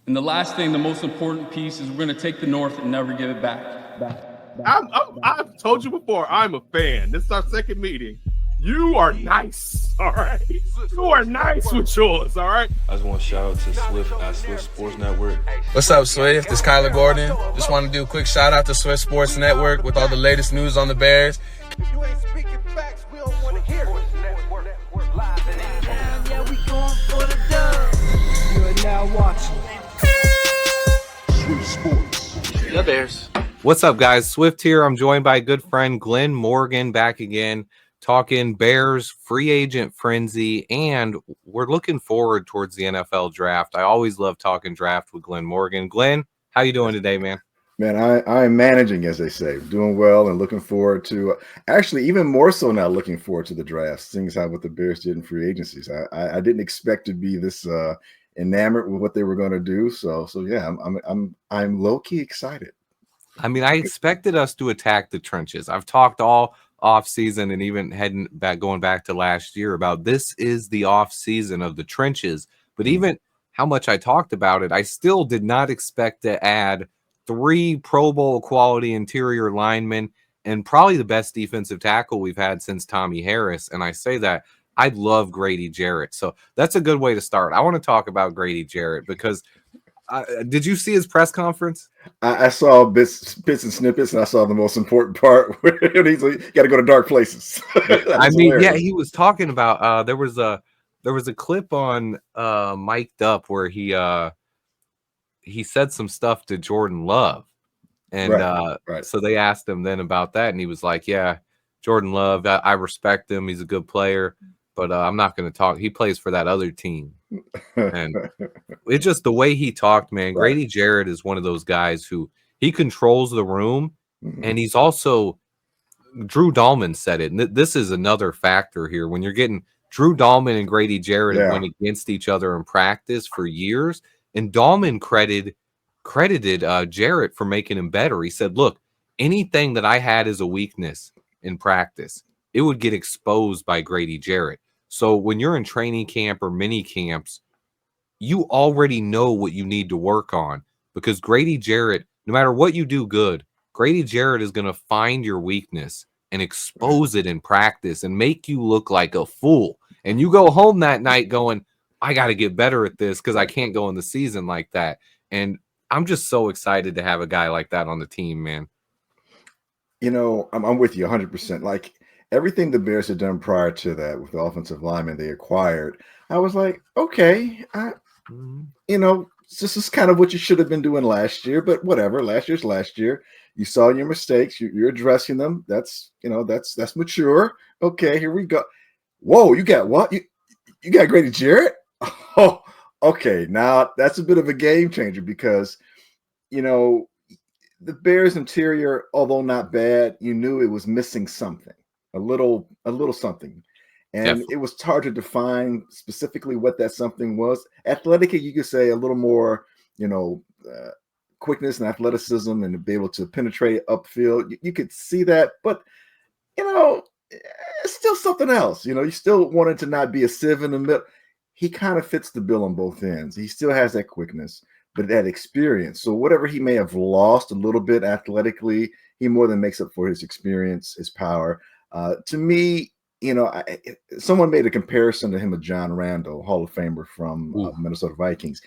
And the last thing, the most important piece, is we're going to take the North and never give it back. I've told you before, I'm a fan. This is our second meeting. You are nice, all right? You are nice with yours, all right? I just want to shout out to Swift at Swift Sports Network. What's up, Swift? This is Kyler Gordon. Just want to do a quick shout out to Swift Sports Network with all the latest news on the Bears. You ain't speaking facts, we don't want to hear it. Yeah, we going for the dub. You are now watching Swift Sports. The Bears. What's up, guys? Swift here. I'm joined by a good friend, Glynn Morgan, back again, talking Bears free agent frenzy, and we're looking forward towards the NFL draft. I always love talking draft with Glynn Morgan. Glynn, how you doing today, man? Man, I'm managing, as they say, doing well and looking forward to, actually even more so now, looking forward to the draft, seeing as how what the Bears did in free agencies. I didn't expect to be this enamored with what they were going to do. So yeah, I'm low key excited. I mean, I expected us to attack the trenches. I've talked all off season and even going back to last year about this is the off season of the trenches. But even how much I talked about it, I still did not expect to add 3 Pro Bowl quality interior linemen and probably the best defensive tackle we've had since Tommy Harris. And I say that I love Grady Jarrett. So that's a good way to start. I want to talk about Grady Jarrett because did you see his press conference? I saw bits and snippets, and I saw the most important part where he's like, got to go to dark places. I mean, hilarious. Yeah, he was talking about there was a clip on mic'd up where he said some stuff to Jordan Love, and right. So they asked him then about that, and he was like, "Yeah, Jordan Love, I respect him. He's a good player, but I'm not going to talk. He plays for that other team." And it's just the way he talked, man. Right. Grady Jarrett is one of those guys who he controls the room, and he's also Drew Dahlman said it. And this is another factor here when you're getting Drew Dahlman and Grady Jarrett went against each other in practice for years. And Dahlman credited Jarrett for making him better. He said, look, anything that I had as a weakness in practice, it would get exposed by Grady Jarrett. So when you're in training camp or mini camps, you already know what you need to work on because Grady Jarrett, no matter what you do good, Grady Jarrett is going to find your weakness and expose it in practice and make you look like a fool. And you go home that night going, I got to get better at this because I can't go in the season like that. And I'm just so excited to have a guy like that on the team, man. You know, I'm with you 100%. Like everything the Bears had done prior to that with the offensive lineman they acquired, I was like, okay, you know, this is kind of what you should have been doing last year, but whatever. Last year's last year. You saw your mistakes. You're addressing them. That's, you know, that's mature. Okay, here we go. Whoa, you got what? You got Grady Jarrett? Oh, okay. Now that's a bit of a game changer because, you know, the Bears interior, although not bad, you knew it was missing something, a little something. And Definitely. It was hard to define specifically what that something was. Athletically, you could say a little more, you know, quickness and athleticism and to be able to penetrate upfield. You could see that, but, you know, it's still something else. You know, you still wanted to not be a sieve in the middle. He kind of fits the bill on both ends. He still has that quickness, but that experience. So whatever he may have lost a little bit athletically, he more than makes up for his experience, his power. To me, you know, someone made a comparison to him with John Randall, Hall of Famer from Minnesota Vikings.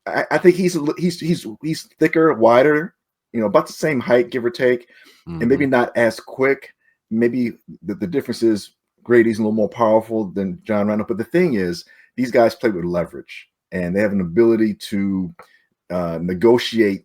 I think he's thicker, wider, you know, about the same height, give or take, and maybe not as quick. Maybe the difference is Grady's a little more powerful than John Randall. But the thing is, these guys play with leverage, and they have an ability to negotiate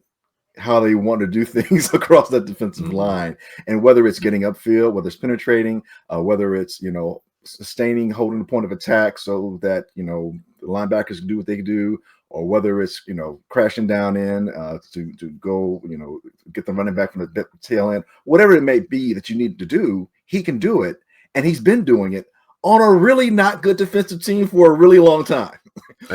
how they want to do things across that defensive line. And whether it's getting upfield, whether it's penetrating, whether it's, you know, sustaining, holding the point of attack so that, you know, the linebackers can do what they do, or whether it's, you know, crashing down in to go, you know, get the running back from the tail end, whatever it may be that you need to do, he can do it. And he's been doing it on a really not good defensive team for a really long time.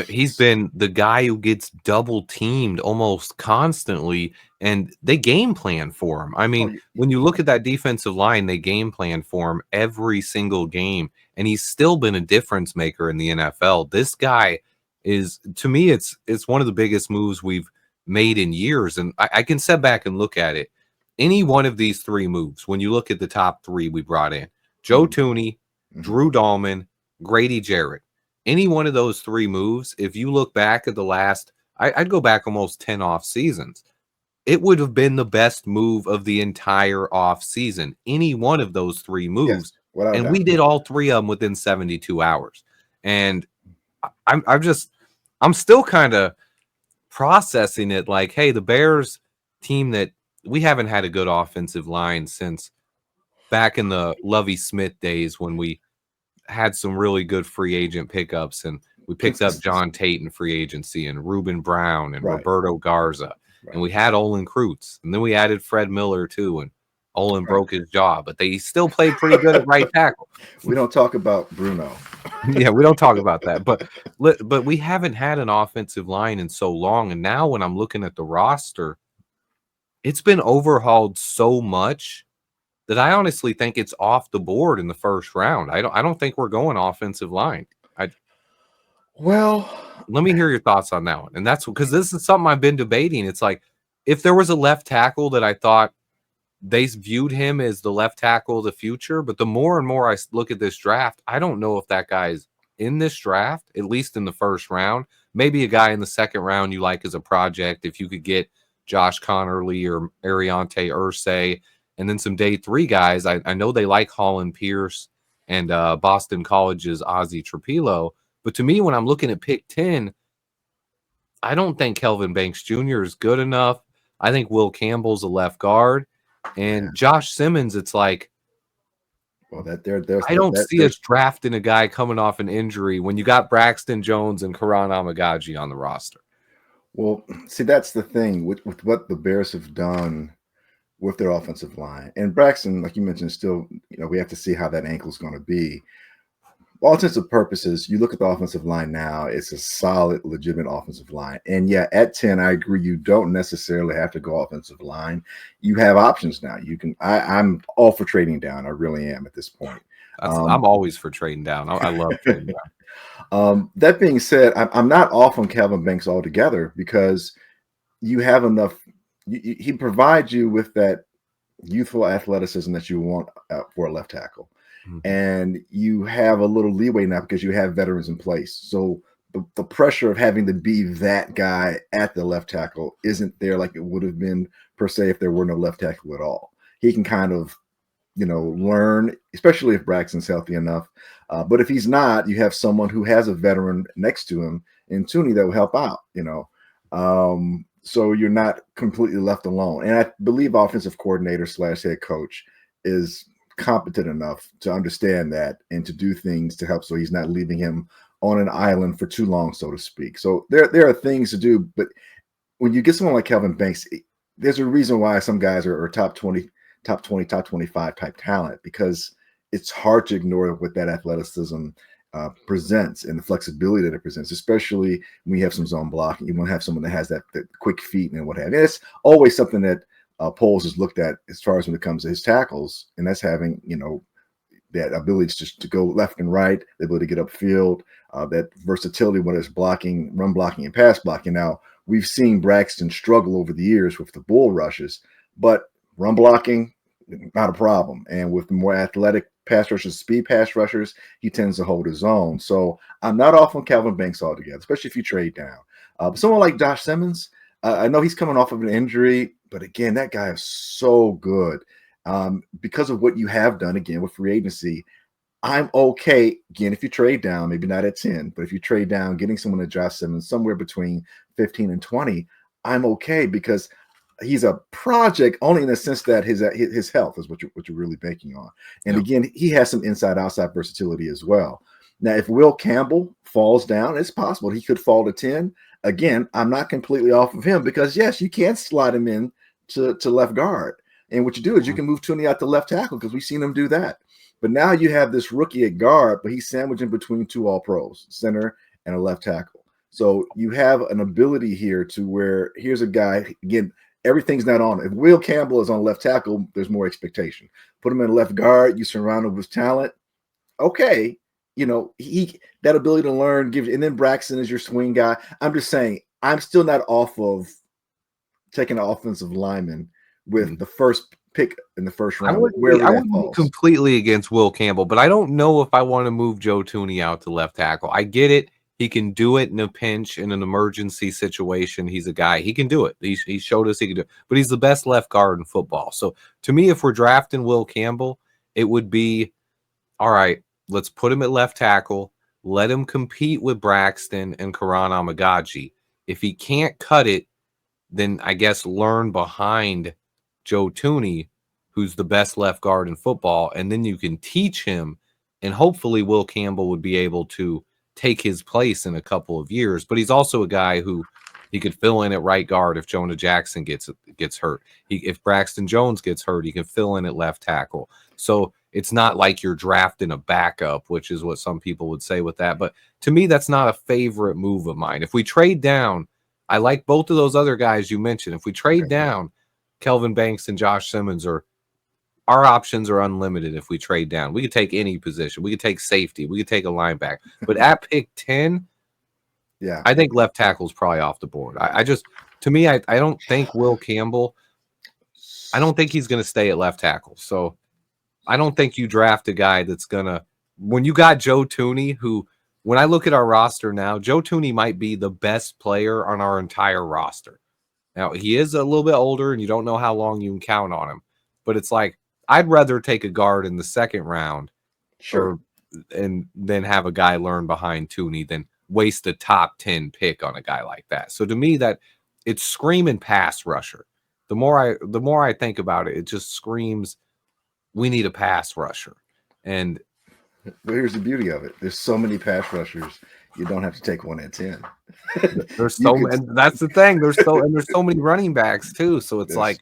He's been the guy who gets double teamed almost constantly, and they game plan for him. I mean, when you look at that defensive line, they game plan for him every single game, and he's still been a difference maker in the NFL. This guy is, to me, it's one of the biggest moves we've made in years. And I can step back and look at it. Any one of these three moves, when you look at the top three we brought in, Joe Tooney, Drew Dahlman, Grady Jarrett, any one of those three moves, if you look back at the last, I'd go back almost 10 off seasons, it would have been the best move of the entire off season. Any one of those three moves. Yes, and we did all three of them within 72 hours. And I'm still kind of processing it like, hey, the Bears team that we haven't had a good offensive line since back in the Lovie Smith days when we had some really good free agent pickups, and we picked up John Tate in free agency and Reuben Brown and Roberto Garza, and we had Olin Kreutz, and then we added Fred Miller too, and Olin broke his jaw, but they still played pretty good at right tackle. We don't talk about Bruno. Yeah, we don't talk about that, but we haven't had an offensive line in so long, and now when I'm looking at the roster, it's been overhauled so much that I honestly think it's off the board in the first round. I don't think we're going offensive line. Well, let me hear your thoughts on that one. And that's because this is something I've been debating. It's like, if there was a left tackle that I thought they viewed him as the left tackle of the future, but the more and more I look at this draft, I don't know if that guy's in this draft, at least in the first round. Maybe a guy in the second round you like as a project, if you could get Josh Connerly or Ariante Ursay, and then some day three guys. I know they like Holland Pierce and Boston College's Ozzie Trapilo, but to me, when I'm looking at pick 10, I don't think Kelvin Banks Jr. is good enough. I think Will Campbell's a left guard. And Josh Simmons, it's like, well, I don't see us drafting a guy coming off an injury when you got Braxton Jones and Karan Amagaji on the roster. Well, see, that's the thing with what the Bears have done with their offensive line. And Braxton, like you mentioned, still, we have to see how that ankle is going to be. All intents and purposes, you look at the offensive line now, it's a solid, legitimate offensive line. And yeah, at 10, I agree, you don't necessarily have to go offensive line. You have options now. You can. I'm all for trading down. I really am at this point. I'm always for trading down. I love trading down. That being said, I'm not off on Calvin Banks altogether, because you have enough. He provides you with that youthful athleticism that you want for a left tackle. And you have a little leeway now because you have veterans in place. So the pressure of having to be that guy at the left tackle isn't there like it would have been, per se, if there were no left tackle at all. He can kind of, learn, especially if Braxton's healthy enough. But if he's not, you have someone who has a veteran next to him in Tooney that will help out, so you're not completely left alone. And I believe offensive coordinator / head coach is competent enough to understand that and to do things to help, so he's not leaving him on an island for too long, so to speak. So there are things to do, but when you get someone like Kelvin Banks, there's a reason why some guys are top 20, top 25 type talent, because it's hard to ignore what that athleticism presents and the flexibility that it presents, especially when you have some zone blocking. You want to have someone that has that quick feet and what have you. It's always something that Poles has looked at as far as when it comes to his tackles, and that's having, that ability to go left and right, the ability to get upfield, that versatility, whether it's blocking, run blocking, and pass blocking. Now, we've seen Braxton struggle over the years with the bull rushes, but run blocking, not a problem. And with the more athletic pass rushers, speed pass rushers, he tends to hold his own. So I'm not off on Calvin Banks altogether, especially if you trade down. But someone like Josh Simmons, I know he's coming off of an injury, but again, that guy is so good. Because of what you have done, again, with free agency, I'm okay, again, if you trade down, maybe not at 10, but if you trade down, getting someone like Josh Simmons somewhere between 15 and 20, I'm okay, because he's a project only in the sense that his health is what you're really banking on. And again, he has some inside-outside versatility as well. Now, if Will Campbell falls down, it's possible he could fall to 10. Again, I'm not completely off of him, because yes, you can slide him in to left guard. And what you do is you can move Tooney out to left tackle, because we've seen him do that. But now you have this rookie at guard, but he's sandwiching between two all-pros, center and a left tackle. So you have an ability here to where here's a guy, again, everything's not on. If Will Campbell is on left tackle, there's more expectation. Put him in left guard, you surround him with talent. Okay, that ability to learn gives, and then Braxton is your swing guy. I'm just saying, I'm still not off of taking an offensive lineman with the first pick in the first round. I wouldn't be completely against Will Campbell, but I don't know if I want to move Joe Tooney out to left tackle. I get it. He can do it in a pinch, in an emergency situation. He's a guy. He can do it. He showed us he can do it. But he's the best left guard in football. So to me, if we're drafting Will Campbell, it would be, all right, let's put him at left tackle. Let him compete with Braxton and Karan Amagaji. If he can't cut it, then I guess learn behind Joe Tooney, who's the best left guard in football, and then you can teach him, and hopefully Will Campbell would be able to take his place in a couple of years. But he's also a guy who he could fill in at right guard if Jonah Jackson gets hurt. If Braxton Jones gets hurt, he can fill in at left tackle. So it's not like you're drafting a backup, which is what some people would say with that. But to me, that's not a favorite move of mine. If we trade down, I like both of those other guys you mentioned. If we trade down, Kelvin Banks and Josh Simmons our options are unlimited. If we trade down, we could take any position. We could take safety. We could take a linebacker. But at pick 10, I think left tackle is probably off the board. I don't think Will Campbell, I don't think he's going to stay at left tackle. So I don't think you draft a guy that's going to, when you got Joe Tooney, who, when I look at our roster now, Joe Tooney might be the best player on our entire roster. Now, he is a little bit older, and you don't know how long you can count on him. But it's like, I'd rather take a guard in the second round, and then have a guy learn behind Tooney than waste a top 10 pick on a guy like that. So to me, that it's screaming pass rusher. The more I think about it, it just screams we need a pass rusher. And but here's the beauty of it: there's so many pass rushers, you don't have to take one at 10. There's and that's the thing. There's so many running backs too. So it's like.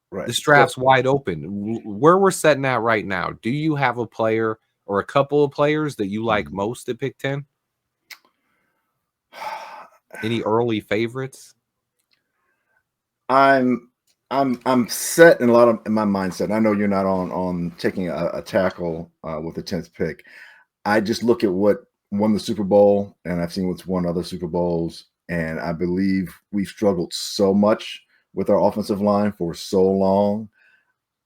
Right. This draft's wide open. Where we're setting at right now, do you have a player or a couple of players that you like most at pick 10? Any early favorites? I'm set in in my mindset. I know you're not on taking a tackle with the 10th pick. I just look at what won the Super Bowl, and I've seen what's won other Super Bowls, and I believe we've struggled so much with our offensive line for so long.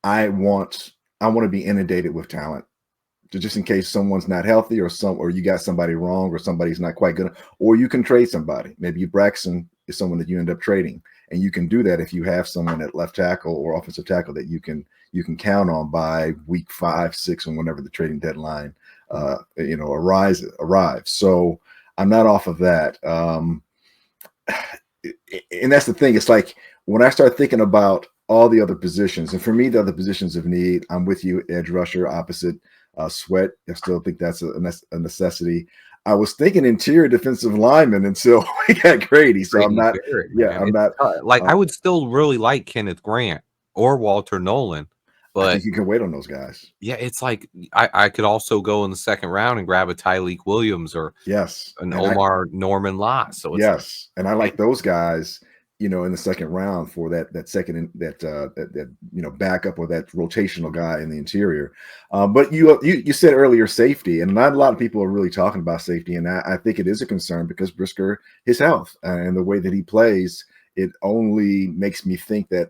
I want to be inundated with talent, just in case someone's not healthy or you got somebody wrong or somebody's not quite good, or you can trade somebody. Maybe Braxton is someone that you end up trading, and you can do that if you have someone at left tackle or offensive tackle that you can count on by week 5, 6, and whenever the trading deadline arrives. So I'm not off of that. And that's the thing. It's like, when I start thinking about all the other positions, and for me, the other positions of need, I'm with you, edge rusher, opposite Sweat. I still think that's a necessity. I was thinking interior defensive lineman until we got Grady. So I'm not, I would still really like Kenneth Grant or Walter Nolan. But I think you can wait on those guys. Yeah, it's like I could also go in the second round and grab a Tyleek Williams or an Omar Norman Lott. So it's and I like those guys, in the second round for that second backup or that rotational guy in the interior. But you said earlier safety, and not a lot of people are really talking about safety, and I think it is a concern because Brisker, his health and the way that he plays, it only makes me think that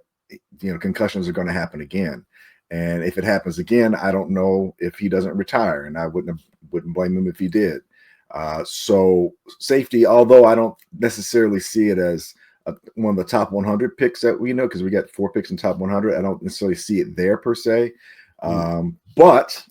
concussions are going to happen again. And if it happens again, I don't know if he doesn't retire, and I wouldn't blame him if he did. So safety, although I don't necessarily see it as one of the top 100 picks that we know, because we got 4 picks in top 100. I don't necessarily see it there per se. But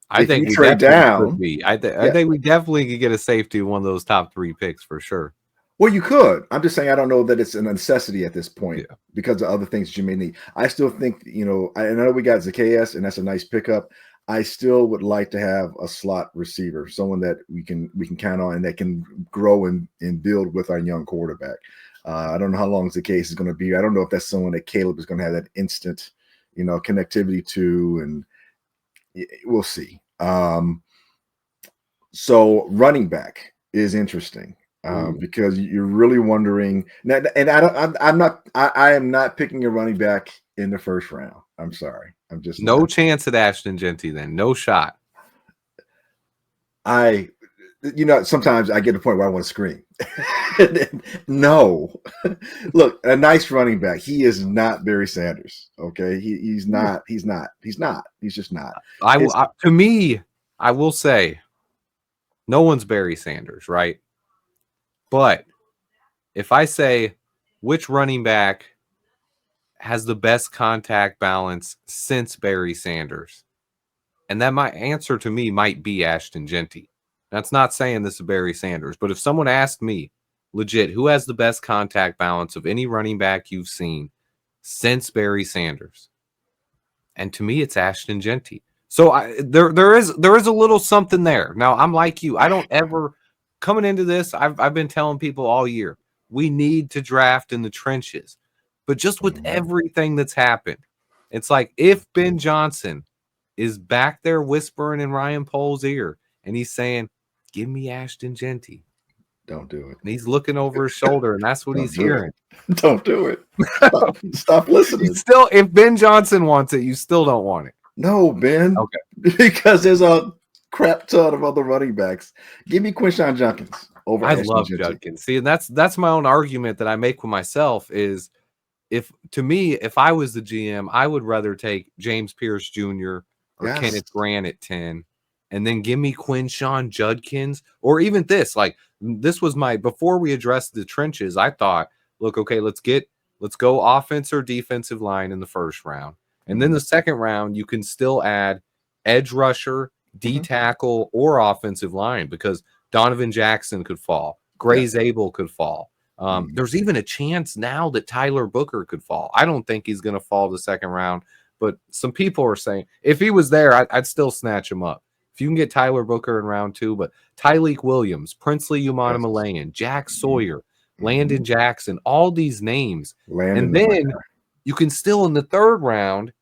I think we trade down. I think we definitely could get a safety in one of those top 3 picks for sure. Well, you could. I'm just saying I don't know that it's a necessity at this point because of other things that you may need. I still think, I know we got Zacchaeus, and that's a nice pickup. I still would like to have a slot receiver, someone that we can count on and that can grow and build with our young quarterback. I don't know how long Zacchaeus is going to be. I don't know if that's someone that Caleb is going to have that instant, connectivity to, and we'll see. So running back is interesting. Because you're really wondering now, and I am not picking a running back in the first round. I'm sorry. I'm just no chance at Ashton Genty then. No shot. sometimes I get to the point where I want to scream. No, look, a nice running back. He is not Barry Sanders. Okay, he's not. He's just not. To me, I will say, no one's Barry Sanders, right? But if I say which running back has the best contact balance since Barry Sanders, and that my answer to me might be Ashton Genty. That's not saying this is Barry Sanders, but if someone asked me, legit, who has the best contact balance of any running back you've seen since Barry Sanders? And to me, it's Ashton Genty. So there is a little something there. Now, I'm like you. I don't ever, coming into this, I've been telling people all year, we need to draft in the trenches. But just with everything that's happened, it's like if Ben Johnson is back there whispering in Ryan Pohl's ear and he's saying, give me Ashton Genty. Don't do it. And he's looking over his shoulder, and that's what he's hearing. Don't do it. Stop listening. Still, if Ben Johnson wants it, you still don't want it. No, Ben. Okay. Because there's a crap ton of other running backs. Give me Quinshawn Judkins over. I love Judkins. See, and that's my own argument that I make with myself is if I was the GM, I would rather take James Pierce Jr. or Kenneth Grant at 10. And then give me Quinshawn Judkins, or even this. Like this was before we addressed the trenches. I thought, look, okay, let's go offense or defensive line in the first round, and then the second round you can still add edge rusher, D tackle, or offensive line because Donovan Jackson could fall, Gray Zabel could fall. There's even a chance now that Tyler Booker could fall. I don't think he's going to fall the second round, but some people are saying if he was there, I'd still snatch him up. If you can get Tyler Booker in round 2, but Tyleek Williams, Princely Umana-Malayan, Jack Sawyer, Landon Jackson, all these names. And then you can still in the third round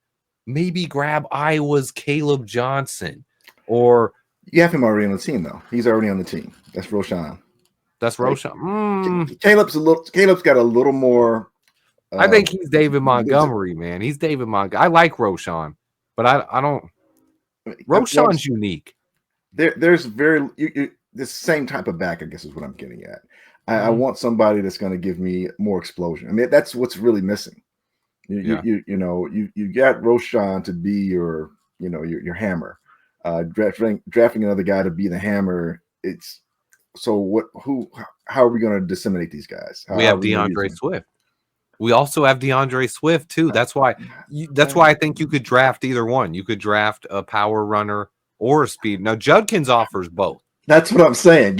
maybe grab Iowa's Caleb Johnson. Or you have him already on the team, though. He's already on the team. That's Roschon. That's Roschon. Caleb's got a little more. I think he's David Montgomery, man. He's David Montgomery. I like Roschon, but I don't. Roschon's unique. There's the same type of back, I guess, is what I'm getting at. I want somebody that's going to give me more explosion. I mean, that's what's really missing. You got Roschon to be your hammer. Drafting another guy to be the hammer. It's so how are we going to disseminate these guys? We have DeAndre Swift. We also have DeAndre Swift too. That's why I think you could draft either one. You could draft a power runner or a speed. Now Judkins offers both. That's what I'm saying.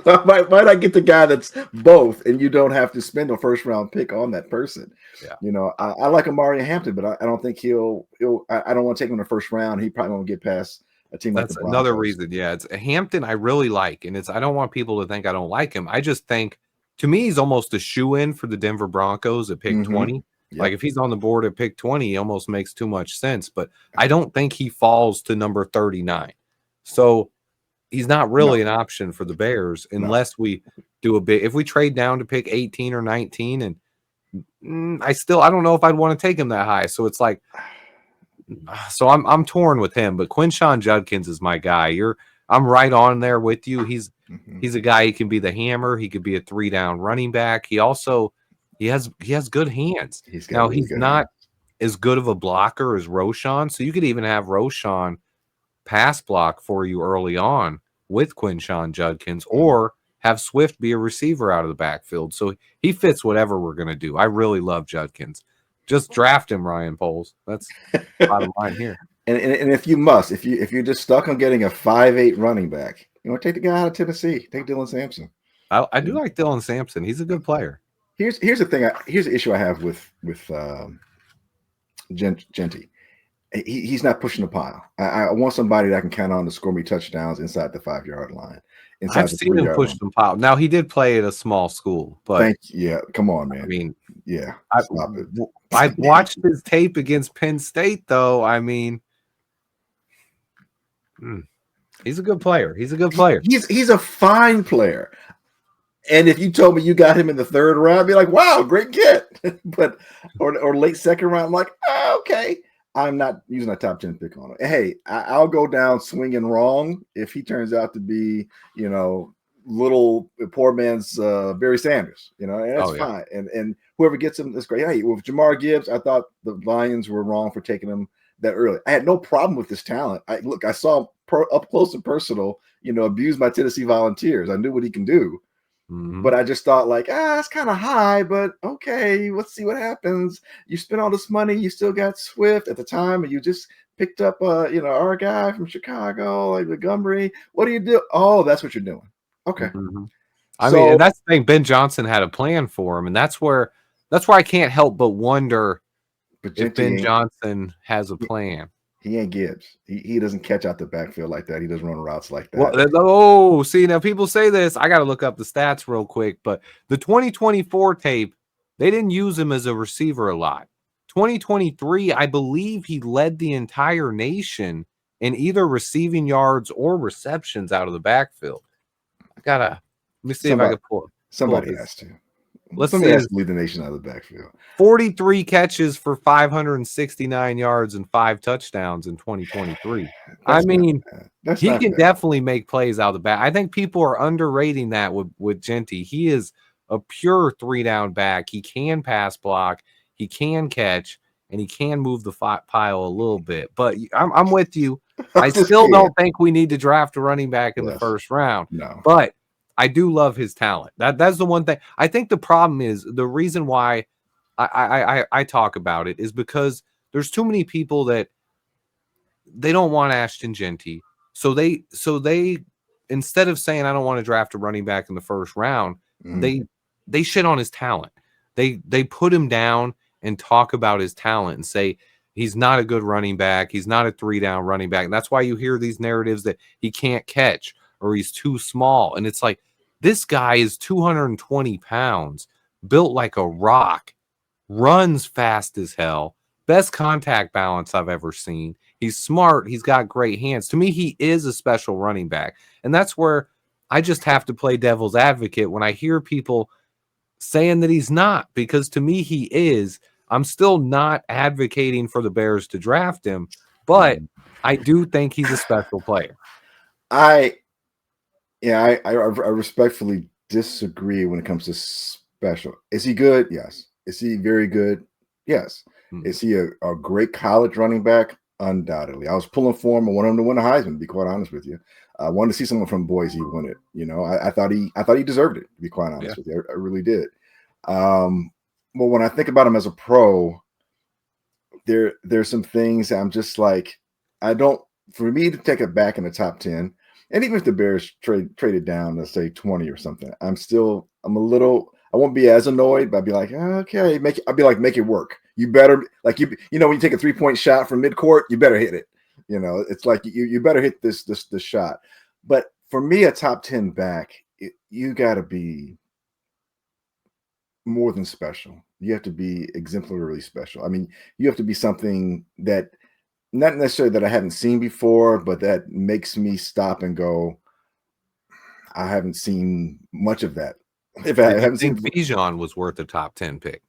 Why not get the guy that's both, and you don't have to spend a first round pick on that person? Yeah. I like Amari Hampton, but I don't think he'll. I don't want to take him in the first round. He probably won't get past a team. That's like another reason. Yeah, it's Hampton. I really like, and I don't want people to think I don't like him. I just think. To me, he's almost a shoe-in for the Denver Broncos at pick 20. Yep. Like, if he's on the board at pick 20, he almost makes too much sense. But I don't think he falls to number 39. So he's not really an option for the Bears unless we do if we trade down to pick 18 or 19. And I don't know if I'd want to take him that high. So it's like, so I'm torn with him. But Quinshawn Judkins is my guy. I'm right on there with you. He's a guy. He can be the hammer. He could be a 3-down running back. He has good hands. He's not as good of a blocker as Roschon. So you could even have Roschon pass block for you early on with Quinshawn Judkins, or have Swift be a receiver out of the backfield. So he fits whatever we're going to do. I really love Judkins. Just draft him, Ryan Poles. That's bottom line here. And if you're just stuck on getting a 5'8" running back, take the guy out of Tennessee. Take Dylan Sampson. I do like Dylan Sampson. He's a good player. Here's the thing. Here's the issue I have with Genty. He's not pushing the pile. I want somebody that can count on to score me touchdowns inside the 5-yard line. I've seen him push some pile. Now he did play at a small school, but come on, man. I mean, stop it. I watched his tape against Penn State, though. I mean. He's a good player. He's a fine player. And if you told me you got him in the third round, I'd be like, wow, great get. But or late second round, I'm like, okay. I'm not using a top 10 pick on it. Hey, I'll go down swinging wrong if he turns out to be, little poor man's Barry Sanders, and that's fine. And whoever gets him, that's great. Hey, with Jamar Gibbs, I thought the Lions were wrong for taking him that early. I had no problem with this talent. I saw up close and personal, abuse my Tennessee Volunteers. I knew what he can do. But I just thought it's kind of high, but okay, let's see what happens. You spent all this money, you still got Swift at the time, and you just picked up our guy from Chicago, like Montgomery. What do you do? Oh, that's what you're doing. Okay. I mean, and that's the thing. Ben Johnson had a plan for him, and that's where I can't help but wonder if Ben Johnson has a plan. He ain't Gibbs. He doesn't catch out the backfield like that. He doesn't run routes like that. Well, see, now people say this. I got to look up the stats real quick, but the 2024 tape, they didn't use him as a receiver a lot. 2023, I believe he led the entire nation in either receiving yards or receptions out of the backfield. Let me see if I can pull. Somebody has to. Let's Somebody see. has to lead the nation out of the backfield. 43 catches for 569 yards and 5 touchdowns in 2023. I mean, he can definitely make plays out of the back. I think people are underrating that with Genty. He is a pure 3-down back. He can pass block, he can catch, and he can move the pile a little bit. But I'm with you. I still don't think we need to draft a running back in the first round. No. But I do love his talent. That's the one thing. I think the problem is the reason why I talk about it is because there's too many people that they don't want Ashton Genty. So they instead of saying I don't want to draft a running back in the first round, they shit on his talent. They put him down and talk about his talent and say he's not a good running back. He's not a 3-down running back. And that's why you hear these narratives that he can't catch or he's too small. And it's like, this guy is 220 pounds, built like a rock, runs fast as hell, best contact balance I've ever seen. He's smart. He's got great hands. To me, he is a special running back. And that's where I just have to play devil's advocate when I hear people saying that he's not, because to me, he is. I'm still not advocating for the Bears to draft him, but I do think he's a special player. I respectfully disagree when it comes to special. Is he good? Yes. Is he very good? Yes. Is he a great college running back? Undoubtedly. I was pulling for him. I wanted him to win a Heisman, to be quite honest with you. I wanted to see someone from Boise win it. I thought he deserved it, to be quite honest with you. I really did. Well, when I think about him as a pro, there's some things I'm just like, for me to take it back in the top 10, and even if the Bears traded down to say 20 or something, I won't be as annoyed, but I'd be like, okay, make it work. You better, when you take a 3-point shot from midcourt, you better hit it. It's like you better hit this shot. But for me, a top 10 back, you got to be more than special. You have to be exemplarily special. I mean, you have to be something that not necessarily that I haven't seen before, but that makes me stop and go, I haven't seen much of that. If I haven't seen Bijan was worth a top 10 pick.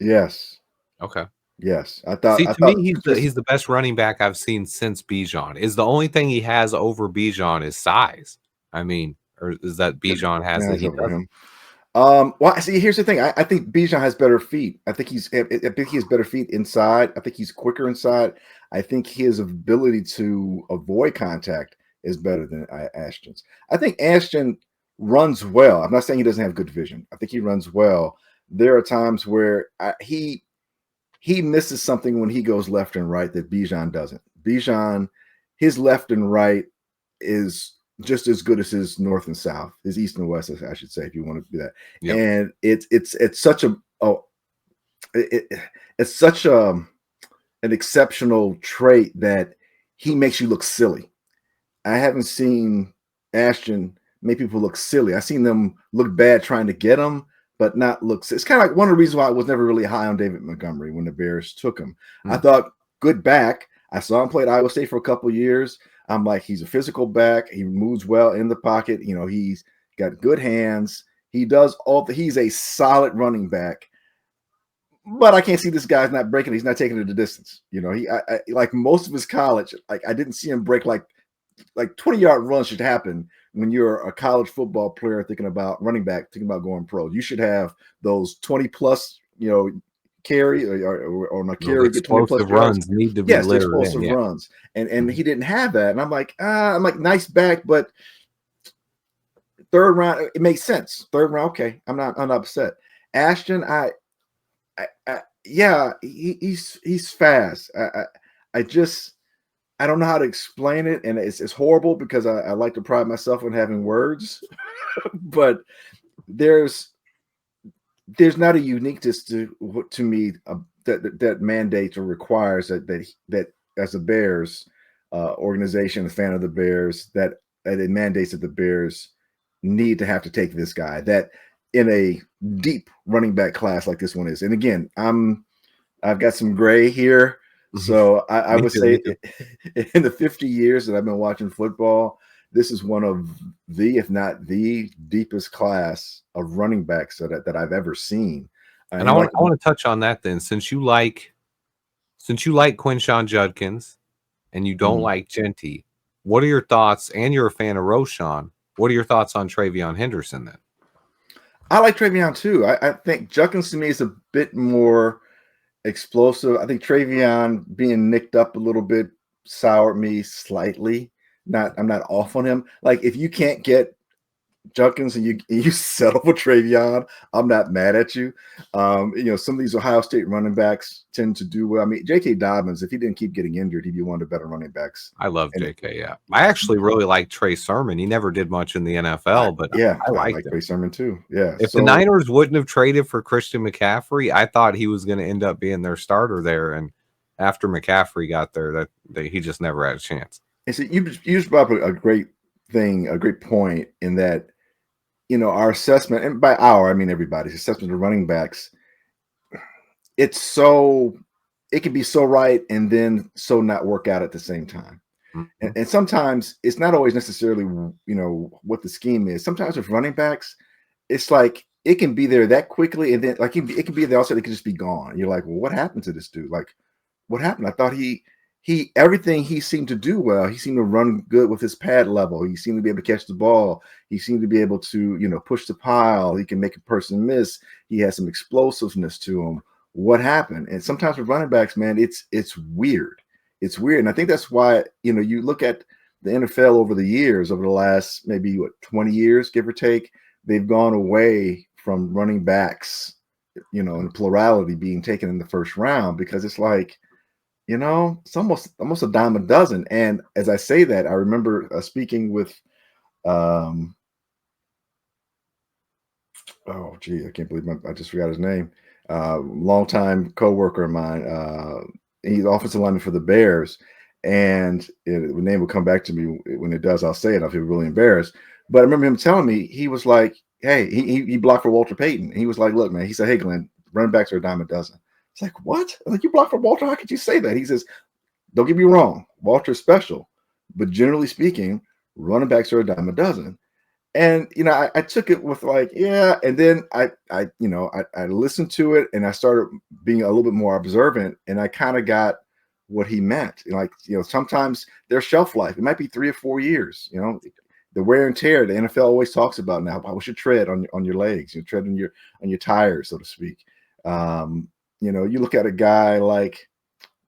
Yes. Okay. Yes. I thought me, he's the best running back I've seen since Bijan. Is the only thing he has over Bijan is size. I mean, or is that Bijan has that he doesn't? Well, see, here's the thing. I think Bijan has better feet. I think he has better feet inside. I think he's quicker inside. I think his ability to avoid contact is better than Ashton's. I think Ashton runs well. I'm not saying he doesn't have good vision. I think he runs well. There are times where he misses something when he goes left and right that Bijan doesn't. Bijan, his left and right is just as good as his north and south, his east and west, I should say, if you want to do that. Yep. And it's such an exceptional trait that he makes you look silly. I haven't seen Ashton make people look silly. I've seen them look bad trying to get him, but not look. It's kind of like one of the reasons why I was never really high on David Montgomery when the Bears took him. I thought good back. I saw him play at Iowa State for a couple of years. I'm like, he's a physical back. He moves well in the pocket. He's got good hands. He does he's a solid running back. but I can't see this guy's not breaking. He's not taking it the distance. You know, I like most of his college, like I didn't see him break like 20-yard runs should happen when you're a college football player thinking about running back, thinking about going pro. You should have those 20 plus, carry or not carry, get 20 plus explosive yards. runs need to be Yes, the littered in, explosive runs. And he didn't have that. And I'm like, nice back, but third round, it makes sense. Third round, okay. I'm not upset. Ashton, yeah, he's fast. I don't know how to explain it, and it's horrible because I like to pride myself on having words, but there's not a uniqueness to me that mandates or requires that as a Bears organization, a fan of the Bears, that it mandates that the Bears need to have to take this guy. That in a deep running back class like this one is, and again, I've got some gray here. So I would say in the 50 years that I've been watching football, this is one of the, if not the deepest class of running backs that I've ever seen. And I want to touch on that then, since you like Quinshon Judkins and you don't like Genty, what are your thoughts? And you're a fan of Roschon. What are your thoughts on Travion Henderson then? I like Travion too. I think Judkins to me is a bit more explosive. I think Travion being nicked up a little bit soured me slightly. I'm not off on him. Like if you can't get Judkins and you settle for Travion, I'm not mad at you. Some of these Ohio State running backs tend to do well. I mean, J.K. Dobbins, if he didn't keep getting injured, he'd be one of the better running backs. I love J.K. Yeah, I actually really like Trey Sermon. He never did much in the NFL, but I like Trey Sermon too. Yeah. If the Niners wouldn't have traded for Christian McCaffrey, I thought he was going to end up being their starter there. And after McCaffrey got there, he just never had a chance. And so you just brought up a great thing, a great point in that, our assessment, and by our, I mean everybody's assessment of running backs, it can be so right and then so not work out at the same time. Mm-hmm. And sometimes it's not always necessarily, what the scheme is. Sometimes with running backs, it's like it can be there that quickly, and then like it can be there also, it can just be gone. You're like, well, what happened to this dude? Like, what happened? I thought he everything he seemed to do well. He seemed to run good with his pad level. He seemed to be able to catch the ball. He seemed to be able to, push the pile. He can make a person miss. He has some explosiveness to him. What happened? And sometimes with running backs, man, it's weird. It's weird. And I think that's why, you look at the NFL over the years, over the last maybe 20 years, give or take, they've gone away from running backs, in plurality being taken in the first round, because it's like, it's almost a dime a dozen. And as I say that, I remember speaking with, I can't believe I just forgot his name. Longtime coworker of mine. He's offensive lineman for the Bears, and the name will come back to me when it does. I'll say it. I'll feel really embarrassed. But I remember him telling me, he was like, "Hey," he blocked for Walter Payton. He was like, "Look, man," he said, "Hey, Glenn, running backs are a dime a dozen." It's like, what? Like, you blocked for Walter? How could you say that? He says, don't get me wrong, Walter's special, but generally speaking, running backs are a dime a dozen. And I took it with like, yeah, and then I listened to it and I started being a little bit more observant, and I kind of got what he meant. Like, sometimes their shelf life, it might be 3 or 4 years. The wear and tear the NFL always talks about now. How we should tread on your legs, tread on your tires, so to speak. You look at a guy like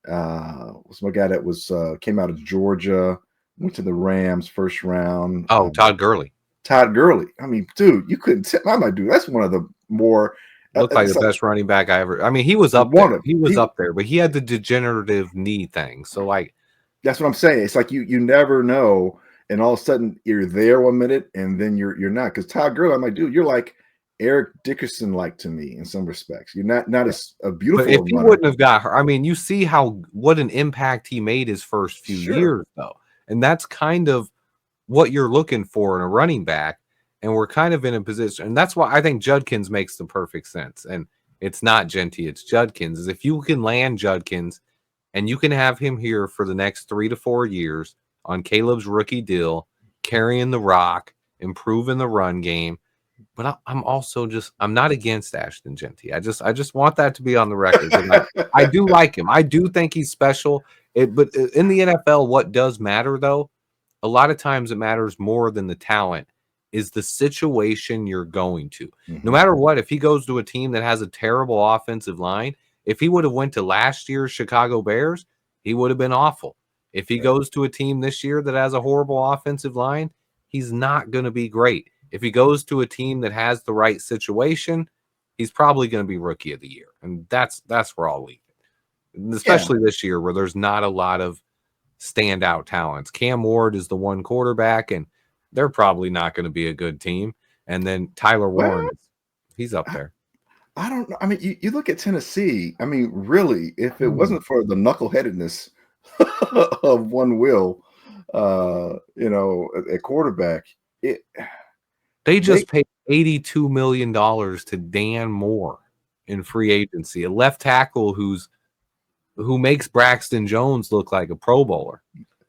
what's my guy that was came out of Georgia, went to the Rams first round. Oh, Todd Gurley. Todd Gurley. I mean, dude, you couldn't tell. I might do. That's one of the more looked like the best running back I ever. I mean, he was up there. He was up there, but he had the degenerative knee thing. So like, that's what I'm saying. It's like you never know, and all of a sudden you're there 1 minute, and then you're not. Because Todd Gurley, I'm like, dude, you're like Eric Dickerson like to me in some respects. You're not as a beautiful. But if he wouldn't have got her, I mean, you see what an impact he made his first few years though, and that's kind of what you're looking for in a running back. And we're kind of in a position, and that's why I think Judkins makes the perfect sense. And it's not Genty, it's Judkins. Is if you can land Judkins, and you can have him here for the next 3 to 4 years on Caleb's rookie deal, carrying the rock, improving the run game, but I'm also I'm not against Ashton Genty. I just want that to be on the record. I do like him. I do think he's special. But in the NFL, what does matter though? A lot of times it matters more than the talent is the situation you're going to. No matter what, if he goes to a team that has a terrible offensive line, if he would have went to last year's Chicago Bears, he would have been awful. If he goes to a team this year that has a horrible offensive line, he's not going to be great. If he goes to a team that has the right situation, he's probably going to be rookie of the year. And that's where I'll leave it. And especially this year where there's not a lot of standout talents. Cam Ward is the one quarterback, and they're probably not going to be a good team. And then Tyler Warren, he's up there. I don't know. I mean, you look at Tennessee. I mean, really, if it wasn't for the knuckleheadedness of one Will, at quarterback, they paid $82 million to Dan Moore in free agency, a left tackle who makes Braxton Jones look like a Pro Bowler.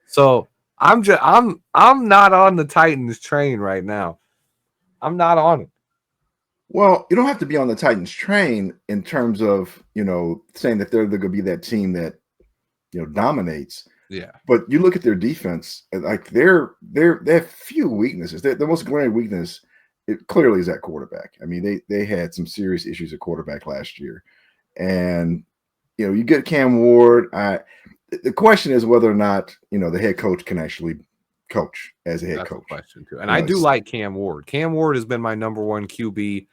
So I'm not on the Titans train right now. I'm not on it. Well, you don't have to be on the Titans train in terms of, saying that they're going to be that team that, dominates. Yeah. But you look at their defense, like they have few weaknesses. The most glaring weakness, it clearly is at quarterback. I mean, they had some serious issues at quarterback last year. And, you get Cam Ward. The question is whether or not, the head coach can actually coach as a head coach. Question too. And I do like Cam Ward. Cam Ward has been my number one QB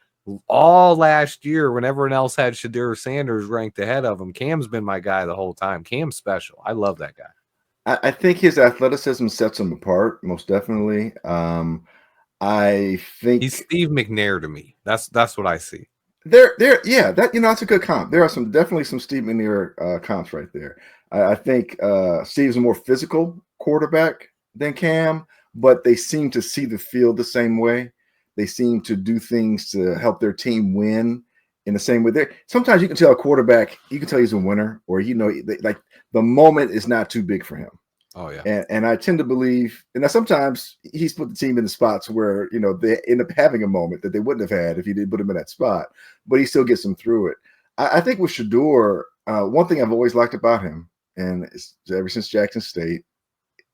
all last year when everyone else had Shadur Sanders ranked ahead of him. Cam's been my guy the whole time. Cam's special. I love that guy. I think his athleticism sets him apart, most definitely. I think he's Steve McNair to me. That's what I see. That's a good comp. There are definitely some Steve McNair comps right there. I think Steve's a more physical quarterback than Cam, but they seem to see the field the same way. They seem to do things to help their team win in the same way. Sometimes you can tell a quarterback, you can tell he's a winner, or like the moment is not too big for him. Oh yeah. And I tend to believe, and now sometimes he's put the team in the spots where they end up having a moment that they wouldn't have had if he didn't put him in that spot, but he still gets them through it. I think with Shador, one thing I've always liked about him, and it's ever since Jackson State,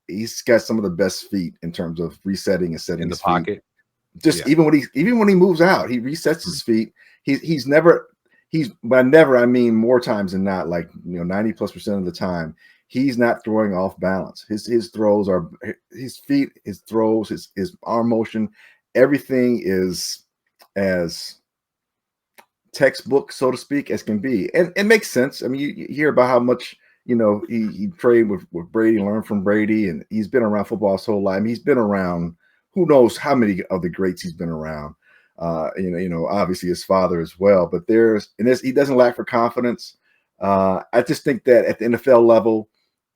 he's got some of the best feet in terms of resetting and setting in the his pocket. Just even when he moves out, he resets his feet. By never I mean more times than not, like 90+% of the time, he's not throwing off balance. His throws are his feet, his throws, his arm motion, everything is as textbook, so to speak, as can be. And it makes sense. I mean, you hear about how much he trained with Brady, learned from Brady, and he's been around football his whole life. I mean, he's been around who knows how many of the greats he's been around. Obviously his father as well. But he doesn't lack for confidence. I just think that at the NFL level,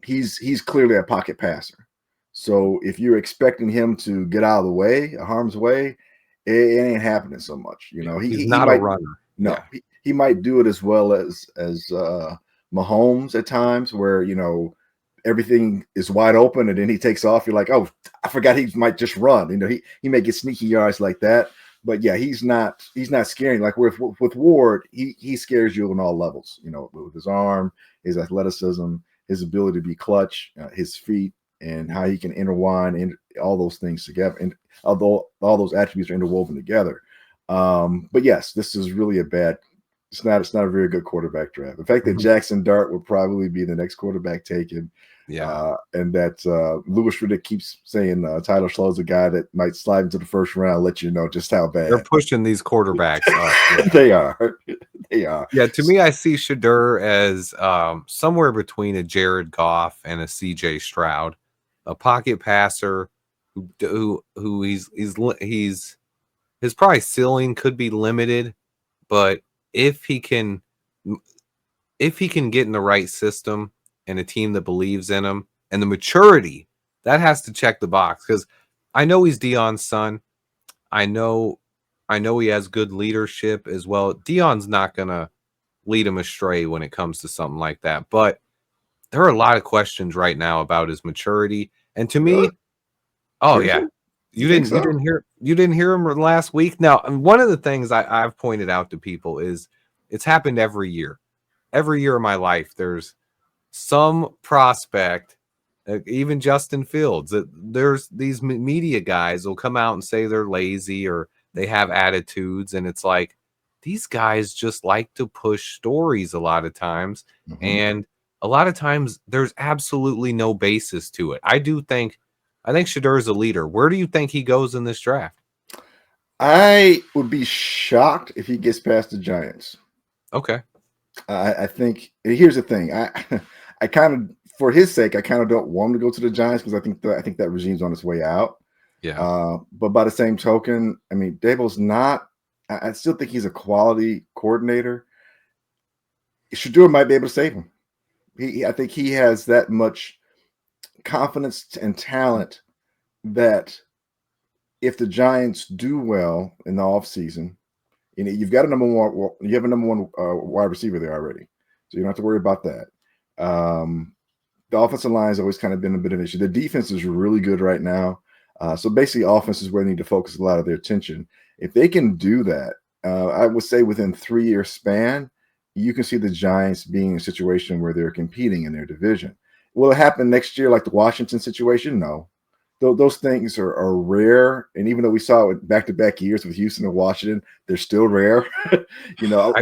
he's clearly a pocket passer. So if you're expecting him to get out of the way, harm's way, it ain't happening so much. He's not a runner. No, he might do it as well as Mahomes at times, where everything is wide open and then he takes off. You're like, oh, I forgot he might just run. He may get sneaky yards like that. But yeah, he's not scaring. Like with Ward, he scares you on all levels. With his arm, his athleticism, his ability to be clutch, his feet, and how he can intertwine and all those things together. And although all those attributes are interwoven together, but yes, this is really it's not a very good quarterback draft. The fact that Jackson Dart would probably be the next quarterback taken. Yeah. And that Louis Riddick keeps saying Tyler Slow's a guy that might slide into the first round, let you know just how bad. They're pushing these quarterbacks up. Yeah. They are. They are. Yeah, to me, I see Shadur as somewhere between a Jared Goff and a CJ Stroud, a pocket passer who his probably ceiling could be limited, but if he can get in the right system and a team that believes in him and the maturity, that has to check the box. Because I know he's Deion's son. I know he has good leadership as well. Deion's not gonna lead him astray when it comes to something like that. But there are a lot of questions right now about his maturity. And to me, oh yeah, You think didn't so? you didn't hear him last week. Now, and one of the things I've pointed out to people is it's happened every year. Every year of my life, there's some prospect, even Justin Fields. There's these media guys will come out and say they're lazy or they have attitudes, and it's like these guys just like to push stories a lot of times, Mhm. and a lot of times there's absolutely no basis to it. I think Shador is a leader. Where do you think he goes in this draft? I would be shocked if he gets past the Giants. Okay. I think here's the thing. I kind of, for his sake, I kind of don't want him to go to the Giants because I think that regime's on its way out. Yeah. But by the same token, I mean, Dabo's not. I still think he's a quality coordinator. Shador might be able to save him. I think he has that much confidence and talent that if the Giants do well in the offseason, you know, you've got a number one. Well, you have a number one wide receiver there already, so you don't have to worry about that. The offensive line has always kind of been a bit of an issue. The defense is really good right now. So basically, offense is where they need to focus a lot of their attention. If they can do that, I would say within 3-year span, you can see the Giants being in a situation where they're competing in their division. Will it happen next year like the Washington situation? No. Those things are rare. And even though we saw it back-to-back years with Houston and Washington, they're still rare. You know,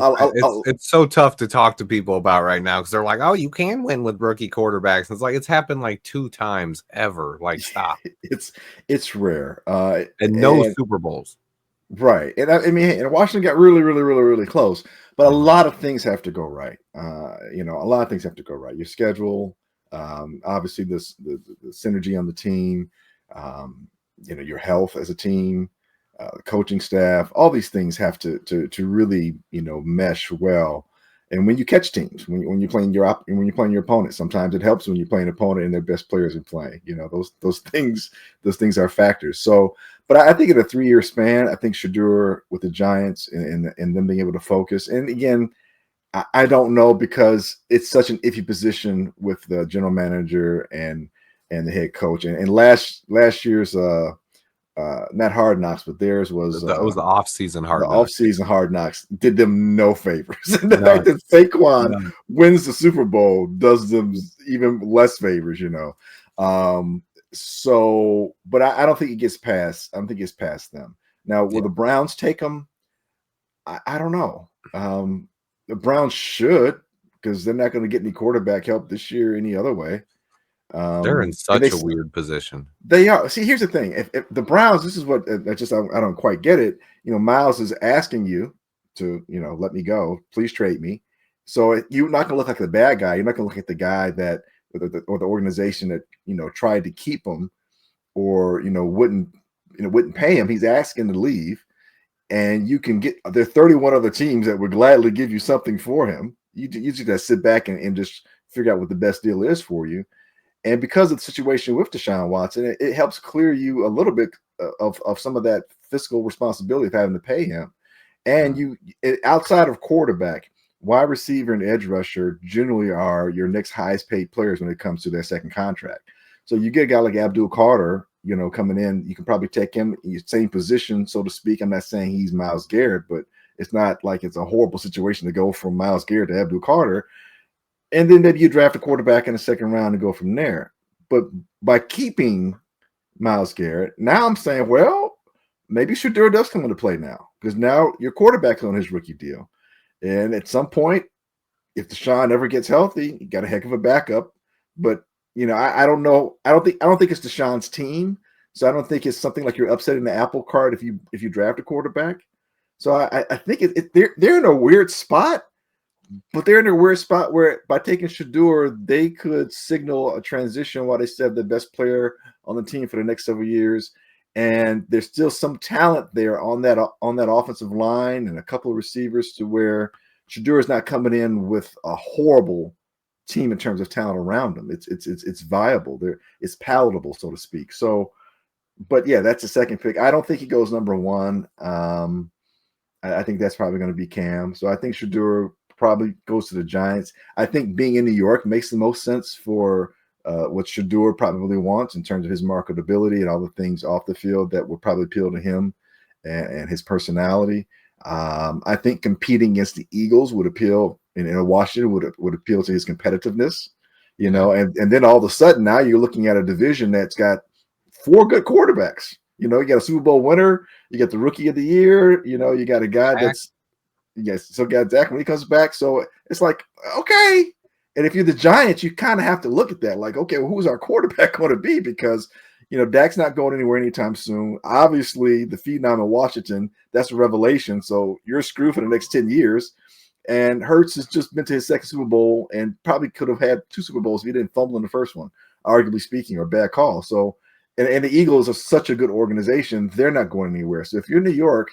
It's so tough to talk to people about right now because they're like, "Oh, you can win with rookie quarterbacks." And it's like it's happened like 2 times ever. Like, stop. it's rare. And no Super Bowls. Right. And I mean, and Washington got really, really, really, really close, but a lot of things have to go right. You know, a lot of things have to go right. Your schedule, obviously the synergy on the team, you know, your health as a team, the coaching staff, all these things have to really, you know, mesh well. And when you catch teams, when you're playing when you're playing your opponent, sometimes it helps when you're playing an opponent and their best players are playing. You know, those things are factors. So, but I think in a 3-year span, I think Shador with the Giants and them being able to focus. And again, I don't know because it's such an iffy position with the general manager and the head coach. And last year's not Hard Knocks, but theirs was That was the off-season Hard the Knocks. off-season Hard Knocks did them no favors. And the None. fact that Saquon None. wins the Super Bowl does them even less favors, you know. So, but I don't think it gets past. I don't think it's past them. Now, will the Browns take them? I don't know. The Browns should, because they're not going to get any quarterback help this year any other way. They're in and such a weird position. They are. See, here's the thing. If the Browns, this is what I don't quite get it. You know, Miles is asking you to, you know, let me go. Please trade me. So you're not going to look like the bad guy. You're not going to look like the guy that or the organization that, you know, tried to keep him or, you know, wouldn't pay him. He's asking to leave. And you can get there are 31 other teams that would gladly give you something for him. You just got to sit back and just figure out what the best deal is for you. And because of the situation with Deshaun Watson, it helps clear you a little bit of some of that fiscal responsibility of having to pay him. And outside of quarterback, wide receiver and edge rusher generally are your next highest paid players when it comes to their second contract. So you get a guy like Abdul Carter, you know, coming in, you can probably take him in your same position, so to speak. I'm not saying he's Myles Garrett, but it's not like it's a horrible situation to go from Myles Garrett to Abdul Carter. And then maybe you draft a quarterback in the second round and go from there. But by keeping Myles Garrett, now I'm saying, well, maybe Shador does come into play now because now your quarterback's on his rookie deal. And at some point, if Deshaun ever gets healthy, you got a heck of a backup. But, you know, I don't know. I don't think it's Deshaun's team. So I don't think it's something like you're upsetting the apple cart if you draft a quarterback. So I think they're in a weird spot. But they're in a weird spot where by taking Shador, they could signal a transition while they still have the best player on the team for the next several years. And there's still some talent there on that offensive line and a couple of receivers to where Shador is not coming in with a horrible team in terms of talent around them. It's viable. It's palatable, so to speak. So, but yeah, that's the second pick. I don't think he goes number one. I think that's probably going to be Cam. So I think Shador probably goes to the Giants. I think being in New York makes the most sense for what Shador probably wants in terms of his marketability and all the things off the field that would probably appeal to him and his personality. I think competing against the Eagles would appeal, in Washington would appeal to his competitiveness, and then all of a sudden now you're looking at a division that's got 4 good quarterbacks. You got a Super Bowl winner, you got the Rookie of the Year, you got a guy that's got Dak when he comes back. So it's like, okay. And if you're the Giants, you kind of have to look at that like, okay, well, who's our quarterback going to be? Because, Dak's not going anywhere anytime soon. Obviously, the phenom in Washington, that's a revelation. So you're screwed for the next 10 years. And Hurts has just been to his second Super Bowl and probably could have had 2 Super Bowls if he didn't fumble in the first one, arguably speaking, or bad call. So, and the Eagles are such a good organization, they're not going anywhere. So if you're New York,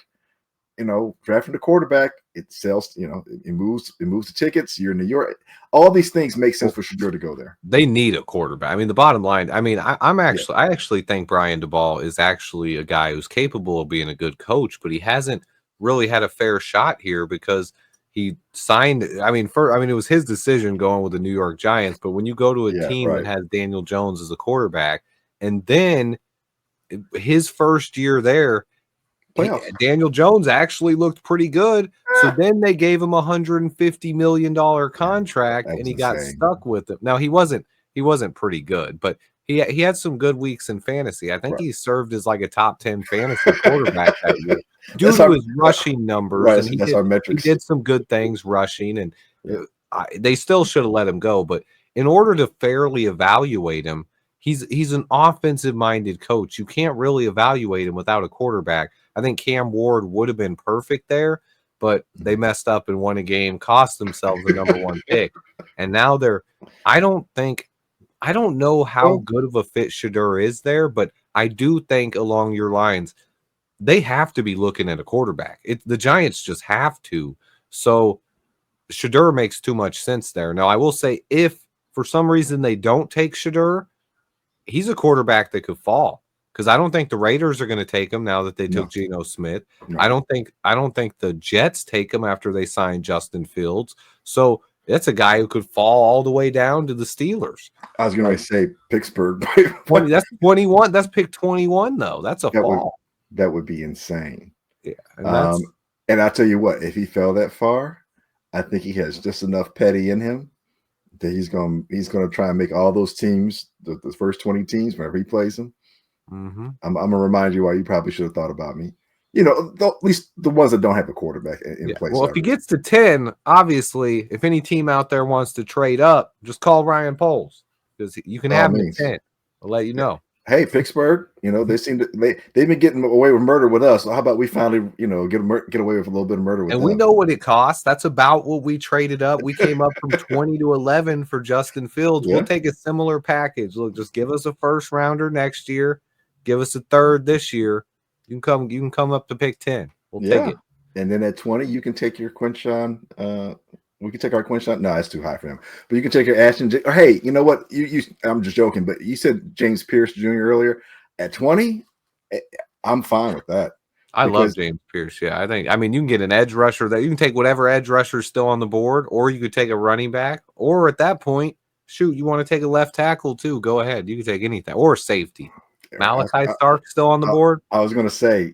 drafting the quarterback, it sells, it moves the tickets. You're in New York. All these things make sense for Shador to go there. They need a quarterback. I mean, the bottom line, I actually think Brian Daboll is actually a guy who's capable of being a good coach, but he hasn't really had a fair shot here because he signed. It was his decision going with the New York Giants, but when you go to a team that has Daniel Jones as a quarterback, and then his first year there, Daniel Jones actually looked pretty good. So then they gave him $150 million contract, and he got stuck with it. Now he wasn't pretty good, but he had some good weeks in fantasy. I think he served as like a top 10 fantasy quarterback that year due to his rushing numbers. And that's our metrics. He did some good things rushing, and they still should have let him go. But in order to fairly evaluate him, he's an offensive-minded coach. You can't really evaluate him without a quarterback. I think Cam Ward would have been perfect there, but they messed up and won a game, cost themselves the number 1 pick. And now I don't know how good of a fit Shador is there, but I do think along your lines, they have to be looking at a quarterback. The Giants just have to. So Shador makes too much sense there. Now, I will say if for some reason they don't take Shador, he's a quarterback that could fall. Because I don't think the Raiders are going to take him now that they took Geno Smith. No. I don't think the Jets take him after they signed Justin Fields. So that's a guy who could fall all the way down to the Steelers. I was going to say Pittsburgh. That's 21. That's pick 21 though. That's a fall. That would be insane. Yeah, and I'll tell you what, if he fell that far, I think he has just enough petty in him that he's going to try and make all those teams, the first 20 teams, whenever he plays them. Mm-hmm. I'm going to remind you why you probably should have thought about me. At least the ones that don't have a quarterback in place. Well, if he gets to 10, obviously, if any team out there wants to trade up, just call Ryan Poles because you can have him at 10. I'll let you know. Hey, Pittsburgh, they've been getting away with murder with us. So how about we finally, get away with a little bit of murder with them? And we know what it costs. That's about what we traded up. We came up from 20 to 11 for Justin Fields. We'll take a similar package. Look, just give us a first rounder next year. Give us a third this year. You can come up to pick 10. We'll take it. And then at 20, you can take your Quinshawn. We can take our Quinshawn. No, it's too high for him. But you can take your Ashton. Hey, you know what? I'm just joking, but you said James Pierce Jr. earlier. At 20, I'm fine with that. I love James Pierce. Yeah, you can get an edge rusher that you can take whatever edge rusher is still on the board, or you could take a running back, or at that point, shoot, you want to take a left tackle too? Go ahead. You can take anything, or safety. Malachi Stark still on the board. I was going to say,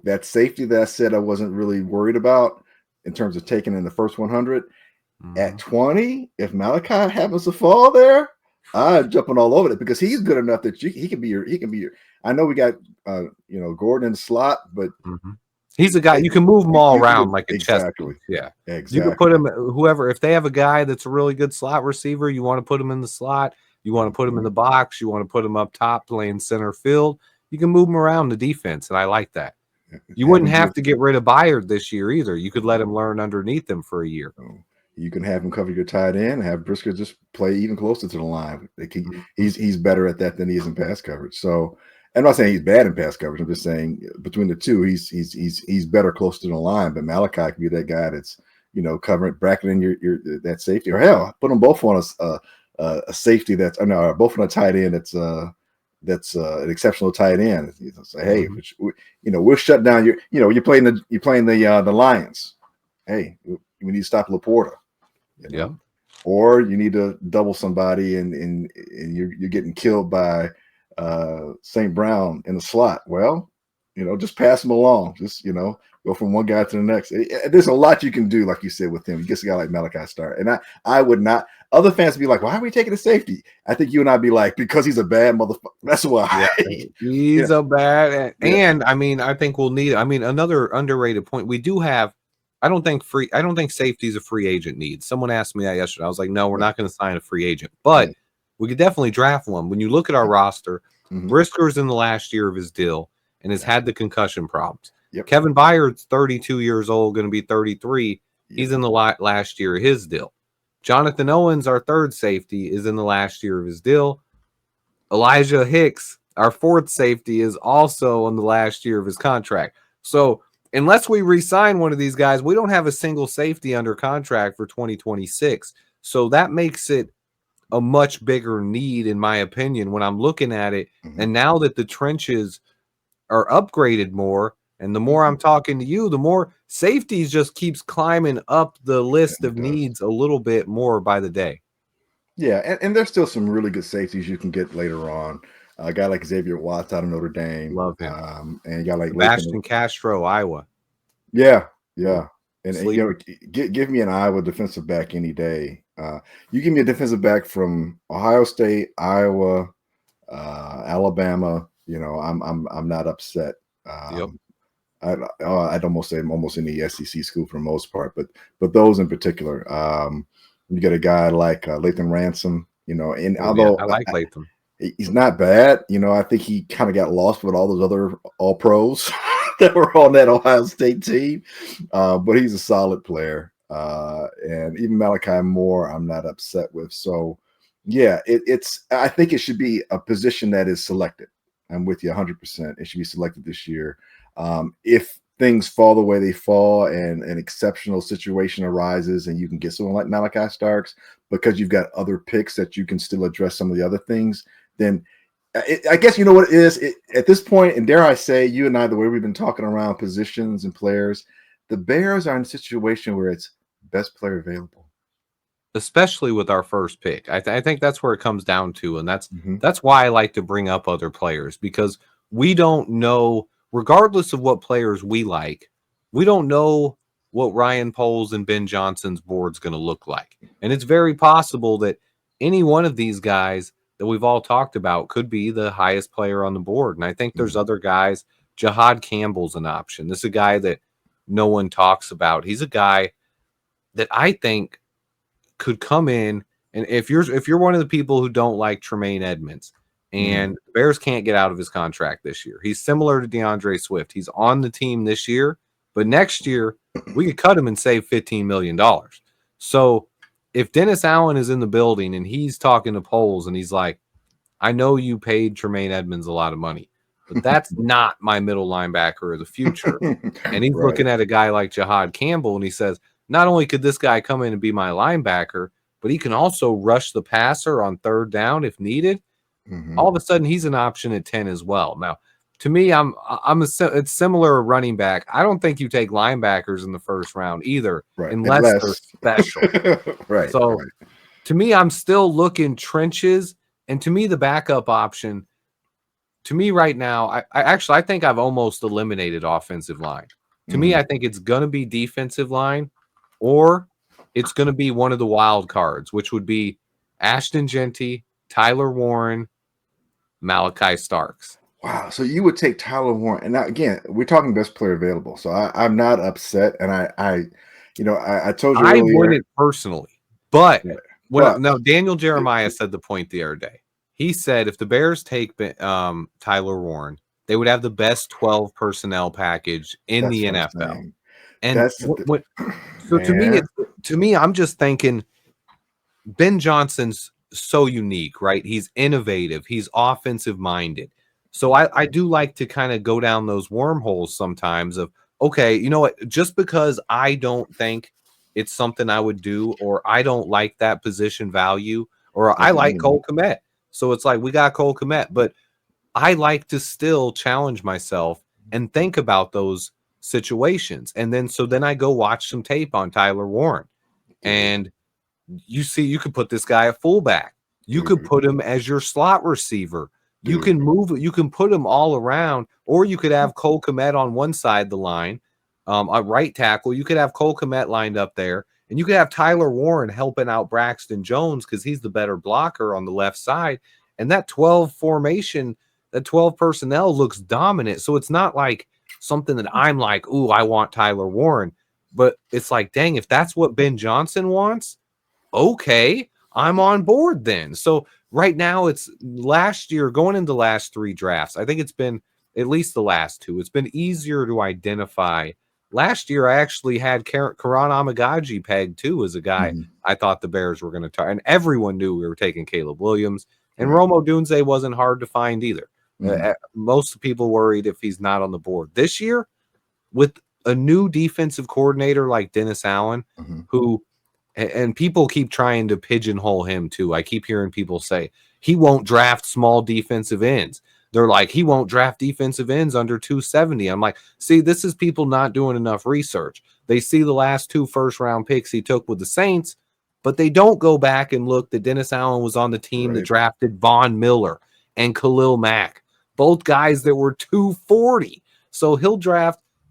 that safety that I said I wasn't really worried about in terms of taking in the first 100. At 20, if Malachi happens to fall there, I'm jumping all over it because he's good enough that he can be your. I know we got Gordon in the slot, but he's a guy you can move them all around like a chess. Yeah, exactly. You can put him whoever. If they have a guy that's a really good slot receiver, you want to put him in the slot. You want to put him in the box. You want to put him up top playing center field. You can move him around the defense, and I like that. You wouldn't have to get rid of Byard this year either. You could let him learn underneath him for a year. You can have him cover your tight end and have Brisker just play even closer to the line. He's better at that than he is in pass coverage. So I'm not saying he's bad in pass coverage. I'm just saying between the two, he's better close to the line. But Malachi can be that guy that's covering bracketing your that safety, or hell, put them both on a safety both on a tight end that's an exceptional tight end. Say, hey, we'll shut down you're playing the Lions. Hey, we need to stop Laporta. Yeah. or you need to double somebody and you're getting killed by St. Brown in the slot. Well, just pass him along. Just go from one guy to the next. There's a lot you can do, like you said, with him. You get a guy like Malachi Starr, and I would not. Other fans would be like, "Why are we taking a safety?" I think you and I'd be like, "Because he's a bad motherfucker. That's why." Yeah, he's a bad. And I mean, I think we'll need. I mean, another underrated point. We do have. I don't think safety is a free agent need. Someone asked me that yesterday. I was like, no, we're not going to sign a free agent, but we could definitely draft one. When you look at our roster, Brisker's in the last year of his deal and has had the concussion problems. Yep. Kevin Byard's 32 years old, going to be 33. He's in the last year of his deal. Jonathan Owens, our third safety, is in the last year of his deal. Elijah Hicks, our fourth safety, is also in the last year of his contract. So unless we re-sign one of these guys, we don't have a single safety under contract for 2026. So that makes it a much bigger need, in my opinion, when I'm looking at it. And now that the trenches are upgraded more, and the more I'm talking to you, the more safeties just keeps climbing up the list of needs a little bit more by the day. Yeah, and there's still some really good safeties you can get later on. A guy like Xavier Watts out of Notre Dame. Love him. And a guy like Sebastian Castro, Iowa. Yeah. And give me an Iowa defensive back any day. You give me a defensive back from Ohio State, Iowa, Alabama. I'm not upset. I'd almost say almost any SEC school for the most part, but those in particular. You get a guy like Lathan Ransom. And although I like Lathan, he's not bad. I think he kind of got lost with all those other all pros that were on that Ohio State team. But he's a solid player. And even Malachi Moore, I'm not upset with. So yeah, I think it should be a position that is selected. I'm with you 100%. It should be selected this year. If things fall the way they fall and an exceptional situation arises and you can get someone like Malachi Starks because you've got other picks that you can still address some of the other things, then I guess you know what it is at this point, and dare I say, you and I, the way we've been talking around positions and players, the Bears are in a situation where it's best player available. Especially with our first pick. I think that's where it comes down to, and that's why I like to bring up other players, because we don't know, regardless of what players we like, we don't know what Ryan Poles and Ben Johnson's board's going to look like. And it's very possible that any one of these guys that we've all talked about could be the highest player on the board. And I think there's other guys. Jahad Campbell's an option. This is a guy that no one talks about. He's a guy that I think could come in, and if you're one of the people who don't like Tremaine Edmonds, and the Bears can't get out of his contract this year, he's similar to DeAndre Swift. He's on the team this year, but next year we could cut him and save $15 million. So if Dennis Allen is in the building and he's talking to Poles and he's like, I know you paid Tremaine Edmonds a lot of money, but that's not my middle linebacker of the future. And he's looking at a guy like Jahad Campbell and he says, not only could this guy come in and be my linebacker, but he can also rush the passer on third down if needed. All of a sudden, he's an option at 10 as well. Now, to me, it's similar running back. I don't think you take linebackers in the first round either, unless they're special. So to me, I'm still looking trenches, and to me, the backup option. To me, right now, I think I've almost eliminated offensive line. To me, I think it's going to be defensive line, or it's going to be one of the wild cards, which would be Ashton Genty, Tyler Warren, Malachi Starks. Wow. So you would take Tyler Warren. And now, again, we're talking best player available. So I'm not upset. And I told you earlier. I wouldn't personally. But Daniel Jeremiah said the point the other day. He said if the Bears take Tyler Warren, they would have the best 12 personnel package in the NFL. And to me, I'm just thinking Ben Johnson's so unique, right? He's innovative. He's offensive minded. So I do like to kind of go down those wormholes sometimes of, okay, you know what? Just because I don't think it's something I would do, or I don't like that position value, or I like Cole Kmet. So it's like, we got Cole Kmet, but I like to still challenge myself and think about those situations. And then I go watch some tape on Tyler Warren. And you could put this guy at fullback. You could put him as your slot receiver. You can move it. You can put him all around, or you could have Cole Kmet on one side of the line, a right tackle. You could have Cole Kmet lined up there, and you could have Tyler Warren helping out Braxton Jones because he's the better blocker on the left side. And that 12 formation, that 12 personnel looks dominant. So it's not like something that I'm like, ooh, I want Tyler Warren. But it's like, dang, if that's what Ben Johnson wants, okay, I'm on board then. So right now it's last year going into the last 3 drafts. I think it's been at least the last 2. It's been easier to identify. Last year, I actually had Karan Amagaji pegged too as a guy I thought the Bears were going to target. And everyone knew we were taking Caleb Williams. And Romo Dunze wasn't hard to find either. Most people worried if he's not on the board. This year, with a new defensive coordinator like Dennis Allen, who – and people keep trying to pigeonhole him too. I keep hearing people say he won't draft small defensive ends. They're like, he won't draft defensive ends under 270. I'm like, see, this is people not doing enough research. They see the last 2 first-round picks he took with the Saints, but they don't go back and look that Dennis Allen was on the team that drafted Von Miller and Khalil Mack, both guys that were 240. So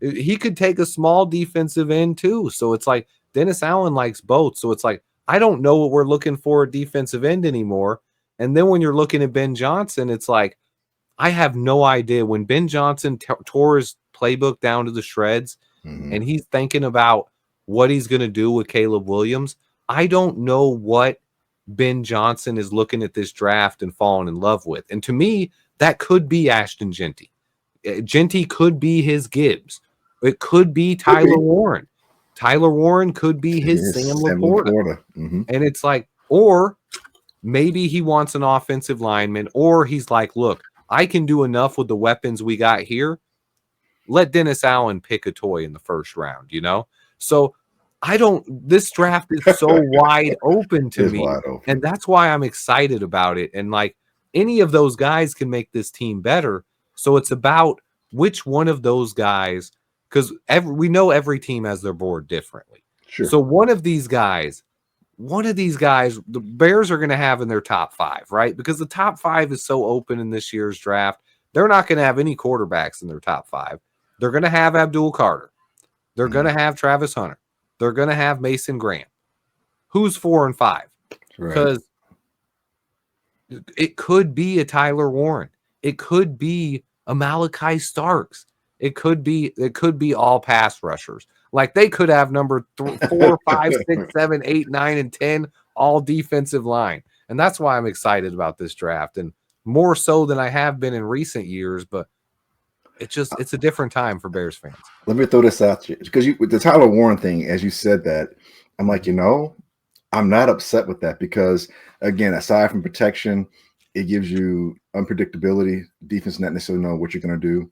he could take a small defensive end too. So it's like, Dennis Allen likes both. So it's like, I don't know what we're looking for at defensive end anymore. And then when you're looking at Ben Johnson, it's like, I have no idea. When Ben Johnson tore his playbook down to the shreds and he's thinking about what he's going to do with Caleb Williams, I don't know what Ben Johnson is looking at this draft and falling in love with. And to me, that could be Ashton Genty. Genty could be his Gibbs. It could be Tyler Warren. Tyler Warren could be his Sam Laporta. And it's like, or maybe he wants an offensive lineman, or he's like, look, I can do enough with the weapons we got here. Let Dennis Allen pick a toy in the first round, So this draft is so wide open to me. And that's why I'm excited about it. And like any of those guys can make this team better. So it's about which one of those guys, because we know every team has their board differently. Sure. So one of these guys, the Bears are going to have in their top 5, right? Because the top 5 is so open in this year's draft. They're not going to have any quarterbacks in their top 5. They're going to have Abdul Carter. They're going to have Travis Hunter. They're going to have Mason Graham. Who's 4 and 5? Because it could be a Tyler Warren. It could be a Malachi Starks. It could be all pass rushers. Like they could have number 4, 5, 6, 7, 8, 9, and 10 all defensive line. And that's why I'm excited about this draft, and more so than I have been in recent years. But it's a different time for Bears fans. Let me throw this out to you, because with the Tyler Warren thing, as you said that, I'm like, I'm not upset with that, because again, aside from protection, it gives you unpredictability. Defense not necessarily know what you're going to do.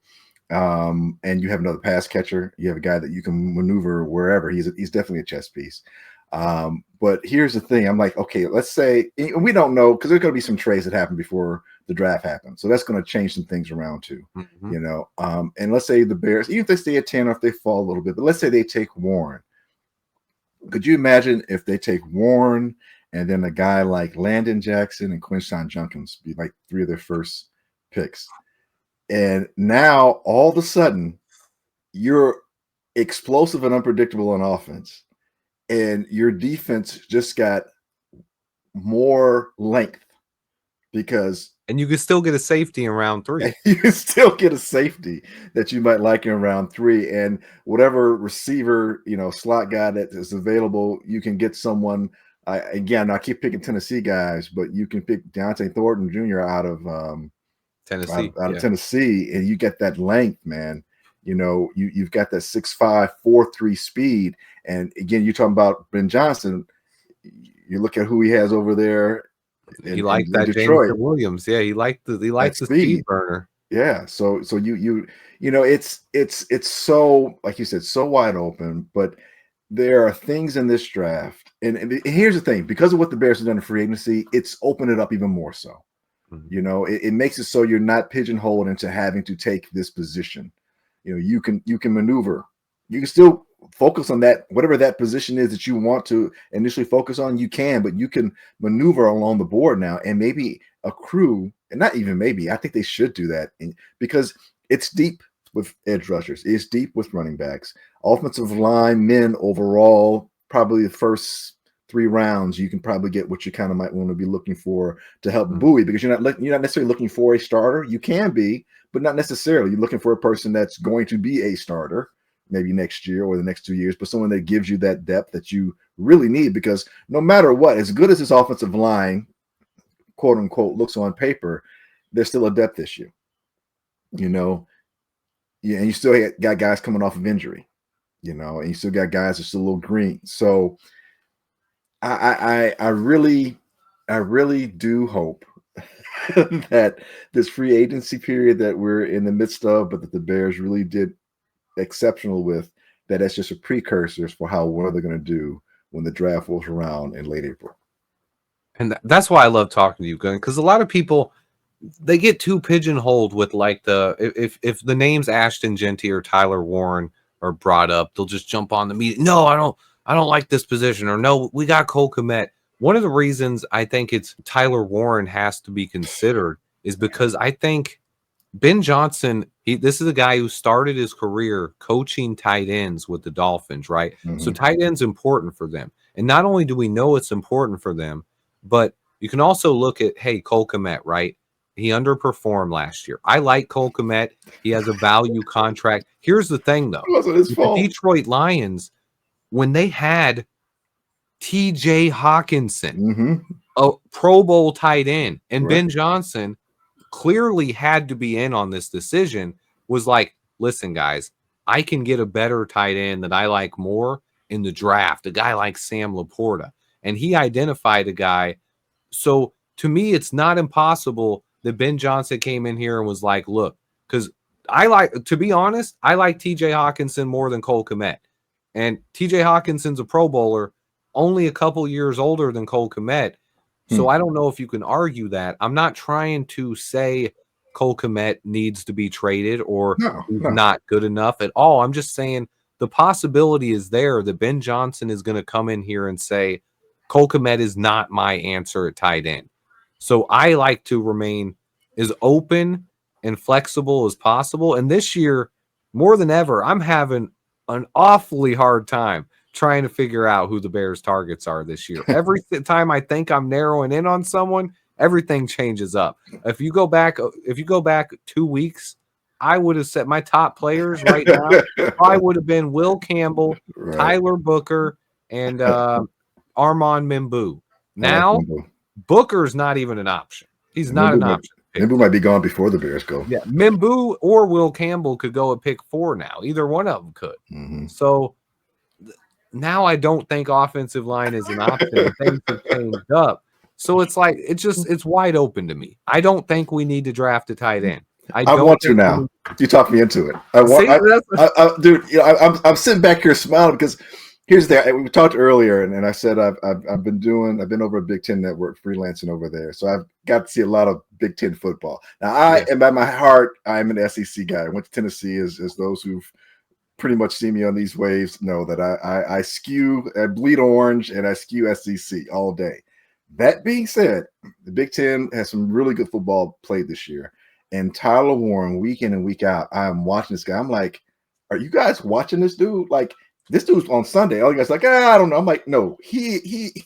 And you have another pass catcher. You have a guy that you can maneuver wherever. He's definitely a chess piece. But here's the thing. I'm like, okay, let's say, and we don't know, because there's going to be some trades that happen before the draft happens. So that's going to change some things around too, and let's say the Bears, even if they stay at 10 or if they fall a little bit, but let's say they take Warren. Could you imagine if they take Warren and then a guy like Landon Jackson and Quinshon Judkins be like 3 of their first picks? And now all of a sudden you're explosive and unpredictable on offense, and your defense just got more length, and you can still get a safety in round 3. You can still get a safety that you might like in round 3, and whatever receiver, slot guy that is available, you can get someone. Again, I keep picking Tennessee guys, but you can pick Deontay Thornton Jr. out of Tennessee, out of Tennessee, and you get that length, man. You've got that 6'5", 4.3 speed, and again, you're talking about Ben Johnson. You look at who he has over there. He liked that Detroit. James Williams, yeah. He liked the speed burner. Yeah, so it's so, like you said, so wide open. But there are things in this draft, and here's the thing: because of what the Bears have done in free agency, it's opened it up even more so. It makes it so you're not pigeonholed into having to take this position. You can maneuver. You can still focus on that, whatever that position is that you want to initially focus on, you can, but you can maneuver along the board now and maybe accrue, and not even maybe, I think they should do that because it's deep with edge rushers, it's deep with running backs, offensive line, men overall, probably the first 3 rounds, you can probably get what you kind of might want to be looking for to help buoy, because you're not necessarily looking for a starter. You can be, but not necessarily. You're looking for a person that's going to be a starter maybe next year or the next 2 years, but someone that gives you that depth that you really need, because no matter what, as good as this offensive line, quote unquote, looks on paper, there's still a depth issue, and you still got guys coming off of injury, and you still got guys that's still a little green. So I really do hope that this free agency period that we're in the midst of, but that the Bears really did exceptional with, that's just a precursor for how well they're going to do when the draft rolls around in late April. And that's why I love talking to you, Glynn, because a lot of people, they get too pigeonholed with like if the names Ashton Genty or Tyler Warren are brought up, they'll just jump on the meeting. No, I don't like this position, or no, we got Cole Kmet. One of the reasons I think it's Tyler Warren has to be considered is because I think Ben Johnson, this is a guy who started his career coaching tight ends with the Dolphins, right? Mm-hmm. So tight end's important for them. And not only do we know it's important for them, but you can also look at, hey, Cole Kmet, right? He underperformed last year. I like Cole Kmet. He has a value contract. Here's the thing, though. It wasn't his fault. The Detroit Lions, when they had T.J. Hawkinson, a Pro Bowl tight end, and Ben Johnson clearly had to be in on this decision, was like, listen, guys, I can get a better tight end that I like more in the draft, a guy like Sam Laporta. And he identified a guy. So to me, it's not impossible that Ben Johnson came in here and was like, look, because to be honest, I like TJ Hawkinson more than Cole Kmet. And TJ Hawkinson's a Pro Bowler, only a couple years older than Cole Kmet. So I don't know if you can argue that. I'm not trying to say Cole Kmet needs to be traded or not good enough at all. I'm just saying the possibility is there that Ben Johnson is going to come in here and say, Cole Kmet is not my answer at tight end. So I like to remain as open and flexible as possible. And this year, more than ever, I'm having an awfully hard time trying to figure out who the Bears' targets are this year. Every time I think I'm narrowing in on someone, everything changes up. If you go back 2 weeks, I would have set my top players right now. I would have been Will Campbell, Tyler Booker, and Armand Mimbu. Now, Booker's not even an option. He's not an option. Mimbu might be gone before the Bears go. Yeah, Mimbu or Will Campbell could go at pick 4 now. Either one of them could. So now I don't think offensive line is an option. Things have changed up. So it's like it's wide open to me. I don't think we need to draft a tight end. I want to now. You talked me into it. Dude, I'm sitting back here smiling because here's we talked earlier, and I said I've been over at Big Ten Network freelancing over there, so I've got to see a lot of Big Ten football. Now and by my heart, I'm an SEC guy. I went to Tennessee, as those who've pretty much seen me on these waves know that I bleed orange and I skew SEC all day. That being said, the Big Ten has some really good football played this year. And Tyler Warren, week in and week out, I'm watching this guy. I'm like, are you guys watching this dude? Like, this dude's on Sunday. All you guys are like, I don't know. I'm like, no, he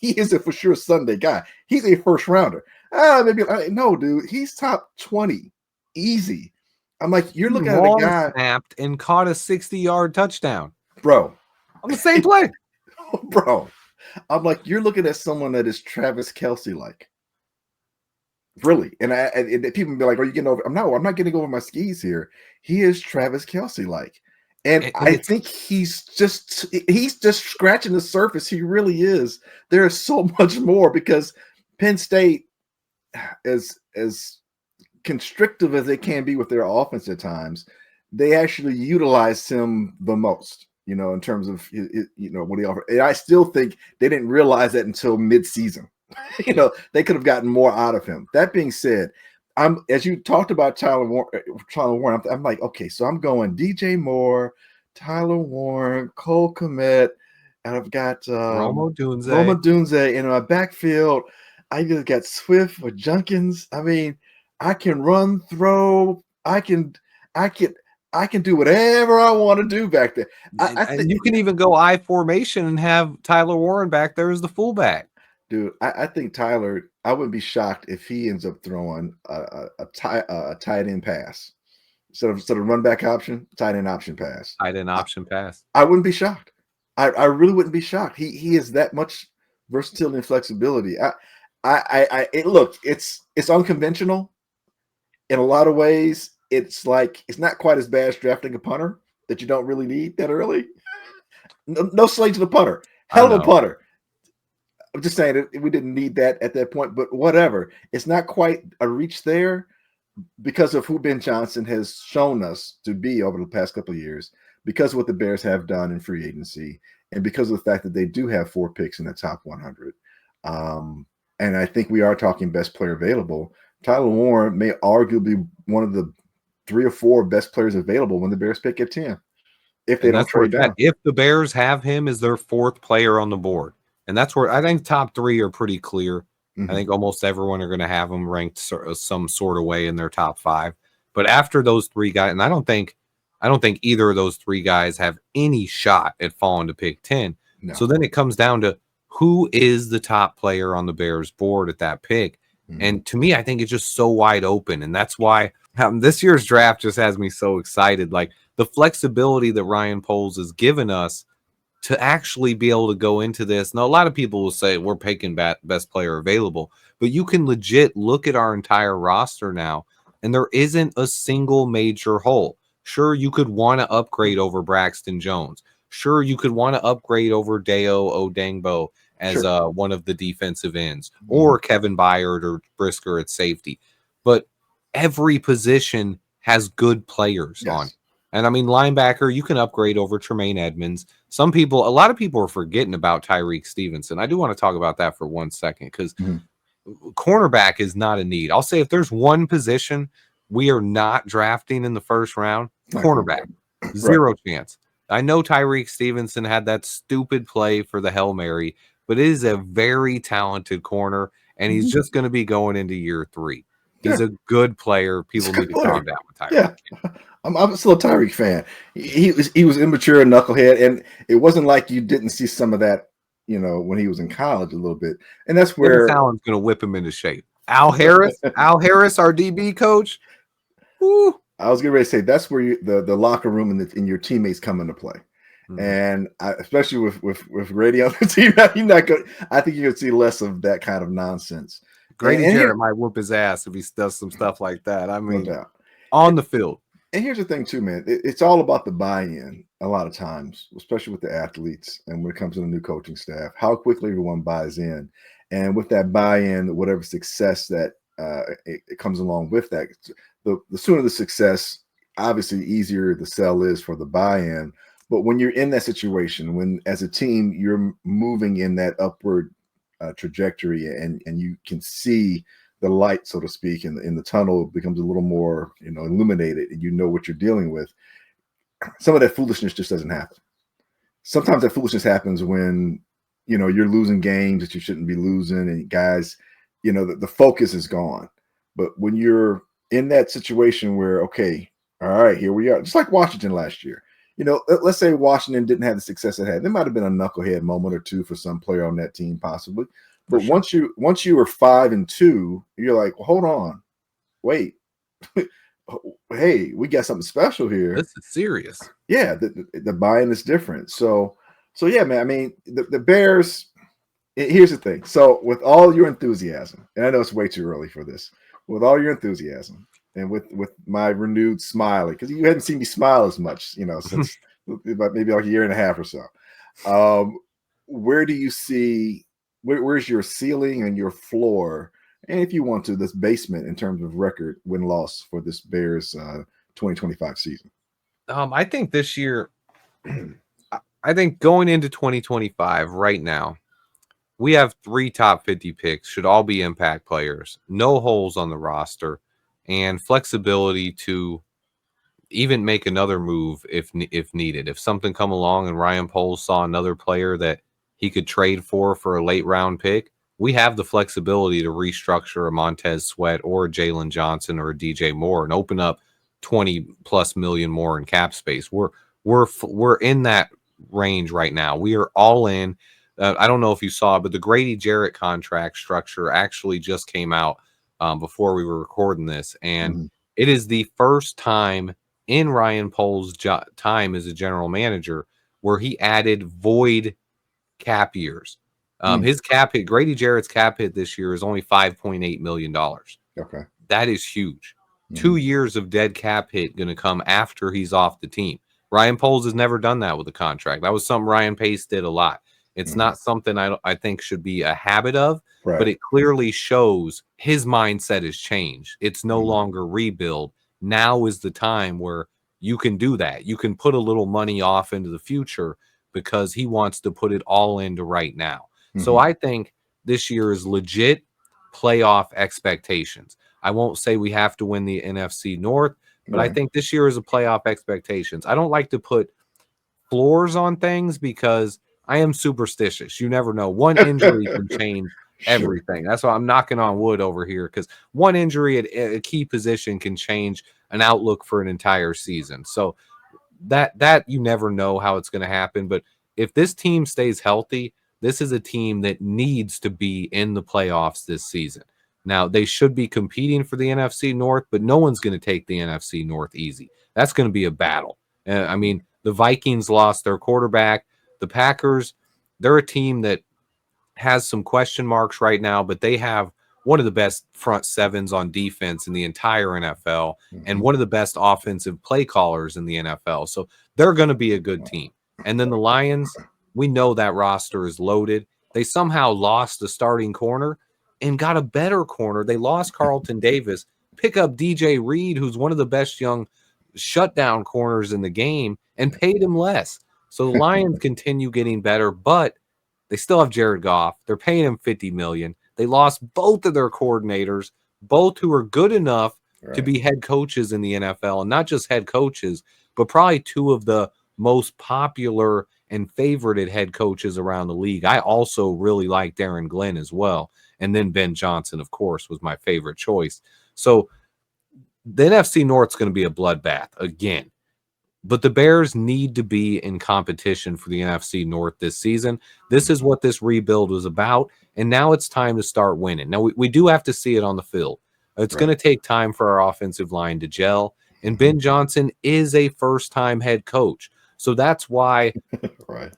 is a for sure Sunday guy. He's a first rounder. No, dude, he's top 20, easy. I'm like, you're looking at a guy snapped and caught a 60-yard touchdown, bro. On the same play, bro. I'm like, you're looking at someone that is Travis Kelce like. Really. And people be like, are you getting over? I'm not getting over my skis here. He is Travis Kelce like. And I think he's just scratching the surface. He really is. There is so much more because Penn State, as constrictive as they can be with their offense at times, they actually utilize him the most. In terms of what he offered. And I still think they didn't realize that until mid-season. They could have gotten more out of him. That being said, as you talked about Tyler Warren, I'm like, okay, so I'm going DJ Moore, Tyler Warren, Cole Kmet, and I've got Romo Dunze. Roma Dunze in my backfield. I either got Swift or Junkins. I mean, I can run, throw. I can do whatever I want to do back there. I And think, you can even go I formation and have Tyler Warren back there as the fullback. dude, I think Tyler. I wouldn't be shocked if he ends up throwing a tight end pass instead of run back option, tight end option pass. Tight end option pass. I wouldn't be shocked. I really wouldn't be shocked. He is that much versatility and flexibility. Look, it's unconventional in a lot of ways. It's not quite as bad as drafting a punter that you don't really need that early. No slate to the punter. Hell of a punter. I'm just saying that we didn't need that at that point, but whatever. It's not quite a reach there because of who Ben Johnson has shown us to be over the past couple of years, because of what the Bears have done in free agency, and because of the fact that they do have 4 picks in the top 100. And I think we are talking best player available. Tyler Warren may arguably one of the 3 or 4 best players available when the Bears pick at 10. If they don't trade down. If the Bears have him as their 4th player on the board. And that's where I think top 3 are pretty clear. I think almost everyone are going to have them ranked some sort of way in their top 5. But after those 3 guys, and I don't think either of those 3 guys have any shot at falling to pick 10. No. So then it comes down to who is the top player on the Bears board at that pick. And to me, I think it's just so wide open. And that's why this year's draft just has me so excited. Like the flexibility that Ryan Poles has given us to actually be able to go into this. Now, a lot of people will say we're picking best player available, but you can legit look at our entire roster now, and there isn't a single major hole. Sure, you could want to upgrade over Braxton Jones. Sure, you could want to upgrade over Deo Odangbo as one of the defensive ends, or Kevin Byard or Brisker at safety. But every position has good players on. And I mean, linebacker, you can upgrade over Tremaine Edmonds. A lot of people are forgetting about Tyreek Stevenson. I do want to talk about that for 1 second because cornerback is not a need. I'll say if there's one position we are not drafting in the first round, cornerback. Zero chance. I know Tyreek Stevenson had that stupid play for the Hail Mary, but it is a very talented corner, and he's just going to be going into year 3. He's a good player. People need to calm down with Tyreek. Yeah. I'm still a Tyreek fan. He was immature and knucklehead, and it wasn't like you didn't see some of that, when he was in college a little bit. And that's where Allen's going to whip him into shape. Al Harris, our DB coach. Woo. I was getting ready to say that's where the locker room and your teammates come into play. And especially with Grady on the team, I think you're going to see less of that kind of nonsense. Grady Jarrett might whoop his ass if he does some stuff like that. I mean, on the field. And here's the thing, too, man. It's all about the buy-in a lot of times, especially with the athletes and when it comes to the new coaching staff, how quickly everyone buys in. And with that buy-in, whatever success that it comes along with that, the sooner the success, obviously easier the sell is for the buy-in. But when you're in that situation, when as a team you're moving in that upward trajectory and you can see the light, so to speak, in the tunnel becomes a little more, illuminated, and you know what you're dealing with. Some of that foolishness just doesn't happen. Sometimes that foolishness happens when, you're losing games that you shouldn't be losing, and guys, the focus is gone. But when you're in that situation where, okay, all right, here we are, just like Washington last year. Let's say Washington didn't have the success it had. There might have been a knucklehead moment or two for some player on that team, possibly. But once you were 5-2, you're like, well, hold on, wait, hey, we got something special here. This is serious. Yeah, the buy-in is different. So yeah, man. I mean, the Bears. Here's the thing. So with all your enthusiasm, and I know it's way too early for this, with all your enthusiasm and with my renewed smile, because you hadn't seen me smile as much, since about maybe like a year and a half or so. Where do you see? Where's your ceiling and your floor, and if you want to, this basement in terms of record win-loss for this Bears 2025 season? I think this year, I think going into 2025 right now, we have 3 top 50 picks, should all be impact players, no holes on the roster, and flexibility to even make another move if needed. If something come along and Ryan Poles saw another player that he could trade for a late round pick, we have the flexibility to restructure a Montez Sweat or a Jalen Johnson or a DJ Moore and open up 20 plus million more in cap space. We're in that range right now. We are all in. I don't know if you saw, but the Grady Jarrett contract structure actually just came out before we were recording this, and it is the first time in Ryan Poles' time as a general manager where he added void cap years. His cap hit, Grady Jarrett's cap hit this year is only $5.8 million. Okay. That is huge. 2 years of dead cap hit going to come after he's off the team. Ryan Poles has never done that with a contract. That was something Ryan Pace did a lot. It's not something I think should be a habit of, but it clearly shows his mindset has changed. It's no longer rebuild. Now is the time where you can do that. You can put a little money off into the future because he wants to put it all into right now. So I think this year is legit playoff expectations. I won't say we have to win the NFC North, but I think this year is a playoff expectations. I don't like to put floors on things because I am superstitious. You never know. One injury can change everything. That's why I'm knocking on wood over here, because one injury at a key position can change an outlook for an entire season. So that you never know how it's going to happen. But if this team stays healthy, this is a team that needs to be in the playoffs this season. Now, they should be competing for the NFC North, but no one's going to take the NFC North easy. That's going to be a battle. I mean, the Vikings lost their quarterback. The Packers, they're a team that has some question marks right now, but they have one of the best front sevens on defense in the entire NFL and one of the best offensive play callers in the NFL. So they're going to be a good team. And then the Lions, we know that roster is loaded. They somehow lost the starting corner and got a better corner. They lost Carlton Davis, pick up DJ Reed, who's one of the best young shutdown corners in the game, and paid him less. So the Lions continue getting better, but they still have Jared Goff. They're paying him $50 million. They lost both of their coordinators, both who are good enough to be head coaches in the NFL, and not just head coaches, but probably two of the most popular and favorited head coaches around the league. I also really like Darren Glynn as well. And then Ben Johnson, of course, was my favorite choice. So the NFC North is going to be a bloodbath again. But the Bears need to be in competition for the NFC North this season. This is what this rebuild was about. And now it's time to start winning. Now, we do have to see it on the field. It's going to take time for our offensive line to gel. And Ben Johnson is a first-time head coach. So that's why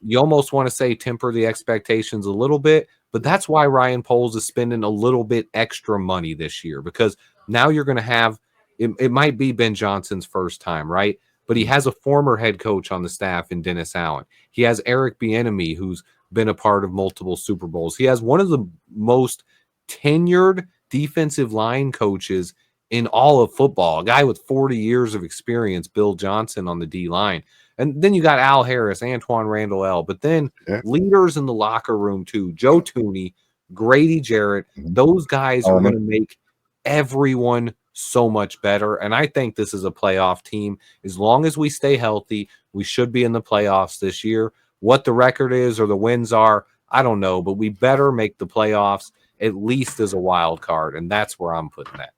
you almost want to say temper the expectations a little bit. But that's why Ryan Poles is spending a little bit extra money this year, because now you're going to have it might be Ben Johnson's first time, right? But he has a former head coach on the staff in Dennis Allen. He has Eric Bieniemy, who's been a part of multiple Super Bowls. He has one of the most tenured defensive line coaches in all of football, a guy with 40 years of experience, Bill Johnson, on the D-line. And then you got Al Harris, Antoine Randall L. But then leaders in the locker room too, Joe Tooney, Grady Jarrett, those guys are going to make everyone so much better. And I think this is a playoff team. As long as we stay healthy, we should be in the playoffs this year. What the record is or the wins are, I don't know, but we better make the playoffs at least as a wild card. And that's where I'm putting that.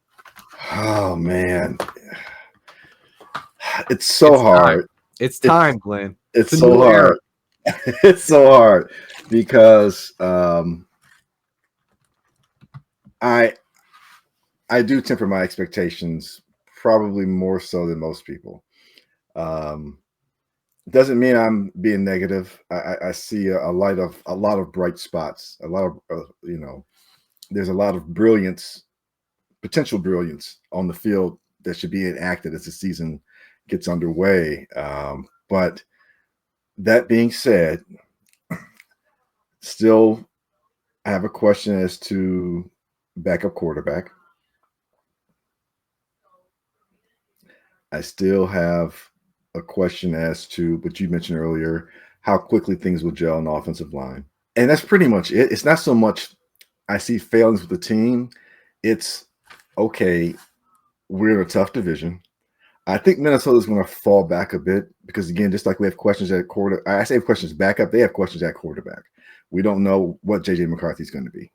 Oh, man. It's so hard. It's time, Glenn. It's so hard. It's so hard because I do temper my expectations probably more so than most people. Doesn't mean I'm being negative. I see a lot of bright spots. A lot of there's a lot of brilliance, potential brilliance on the field that should be enacted as the season gets underway. But that being said, still I have a question as to backup quarterback. I still have a question as to what you mentioned earlier, how quickly things will gel on the offensive line. And that's pretty much it. It's not so much I see failings with the team. It's, okay, we're in a tough division. I think Minnesota's going to fall back a bit because, again, just like we have questions at quarter, I say questions backup, they have questions at quarterback. We don't know what JJ McCarthy's going to be.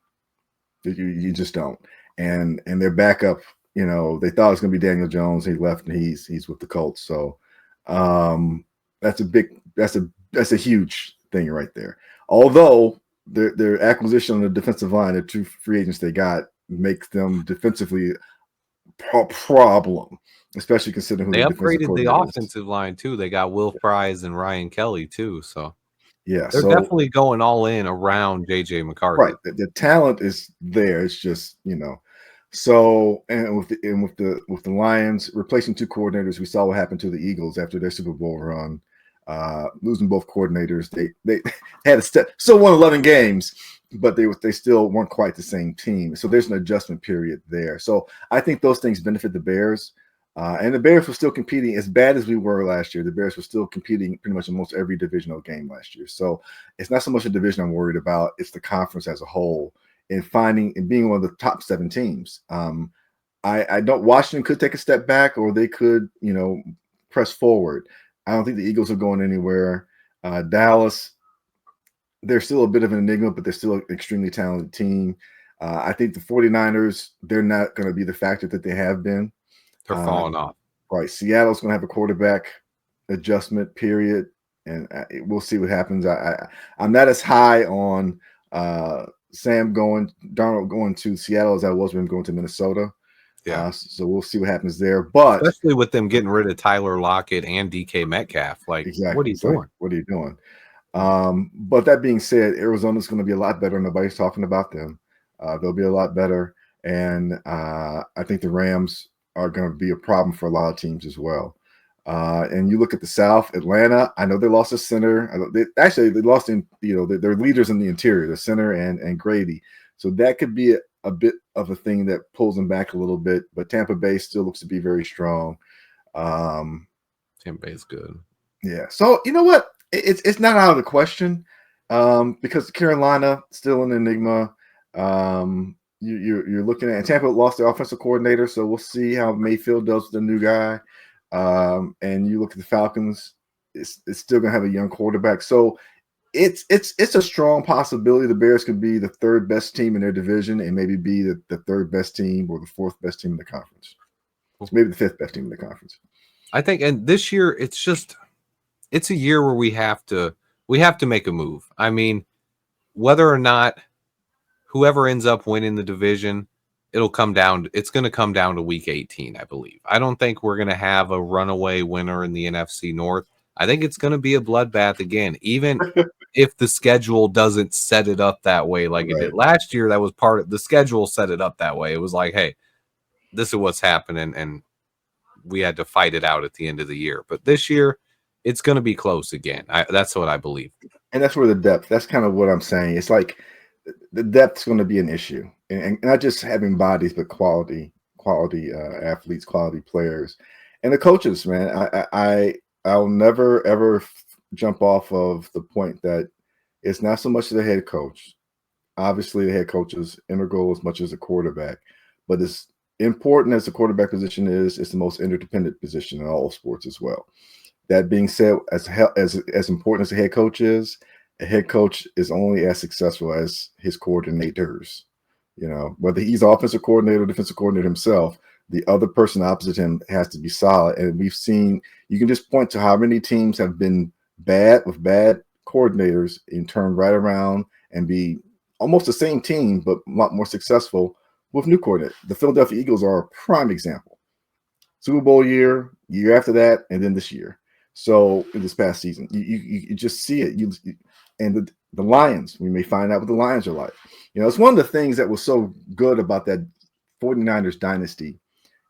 You just don't. And their backup, they thought it was going to be Daniel Jones. He left, and he's with the Colts. So that's a huge thing right there. Although their acquisition on the defensive line, the 2 free agents they got, makes them defensively a problem, especially considering who They the defensive upgraded the coordinator is. offensive line too. They got Will Fries and Ryan Kelly too. So Yeah, they're so definitely going all in around JJ McCarthy. right, the talent is there. It's just So with the Lions replacing 2 coordinators, we saw what happened to the Eagles after their Super Bowl run, losing both coordinators. They had still won 11 games, but they still weren't quite the same team. So there's an adjustment period there. So I think those things benefit the Bears. And the Bears were still competing as bad as we were last year. The Bears were still competing pretty much in almost every divisional game last year. So it's not so much a division I'm worried about. It's the conference as a whole and being one of the top 7 teams. I don't. Washington could take a step back, or they could, press forward. I don't think the Eagles are going anywhere. Dallas, they're still a bit of an enigma, but they're still an extremely talented team. I think the 49ers, they're not going to be the factor that they have been. They're falling off. Right. Seattle's going to have a quarterback adjustment period, and we'll see what happens. I'm not as high on Darnold going to Seattle as I was when going to Minnesota. Yeah. So we'll see what happens there. But especially with them getting rid of Tyler Lockett and DK Metcalf. Like, exactly. What are you doing? What are you doing? But that being said, Arizona's going to be a lot better. Nobody's talking about them. They'll be a lot better. And I think the Rams are going to be a problem for a lot of teams as well. And you look at the South, Atlanta, I know they lost a center. They lost their leaders in the interior, the center and Grady. So that could be a bit of a thing that pulls them back a little bit. But Tampa Bay still looks to be very strong. Tampa Bay is good. Yeah. So you know what? It's not out of the question because Carolina still an enigma. You're looking at Tampa lost their offensive coordinator, so we'll see how Mayfield does with the new guy. And you look at the Falcons, it's still gonna have a young quarterback. So it's a strong possibility the Bears could be the 3rd best team in their division and maybe be the 3rd best team or the 4th best team in the conference. It's maybe the 5th best team in the conference. I think, and this year it's a year where we have to make a move. I mean, whether or not whoever ends up winning the division, it's going to come down to week 18, I believe. I don't think we're going to have a runaway winner in the NFC North. I think it's going to be a bloodbath again, even if the schedule doesn't set it up that way like it did last year. That was part of the schedule set it up that way. It was like, hey, this is what's happening, and we had to fight it out at the end of the year. But this year, it's going to be close again. That's what I believe. And that's where the depth, that's kind of what I'm saying. It's like the depth's going to be an issue. And not just having bodies, but quality athletes, quality players. And the coaches, man, I'll never, ever jump off of the point that it's not so much the head coach. Obviously, the head coach is integral as much as a quarterback. But as important as the quarterback position is, it's the most interdependent position in all sports as well. That being said, as important as a head coach is, a head coach is only as successful as his coordinators. Whether he's offensive coordinator or defensive coordinator himself, the other person opposite him has to be solid. And we've seen, you can just point to how many teams have been bad with bad coordinators and turn right around and be almost the same team, but a lot more successful with new coordinators. The Philadelphia Eagles are a prime example. Super Bowl year after that, and then this year. So in this past season, you just see it. And the Lions, we may find out what the Lions are like. It's one of the things that was so good about that 49ers dynasty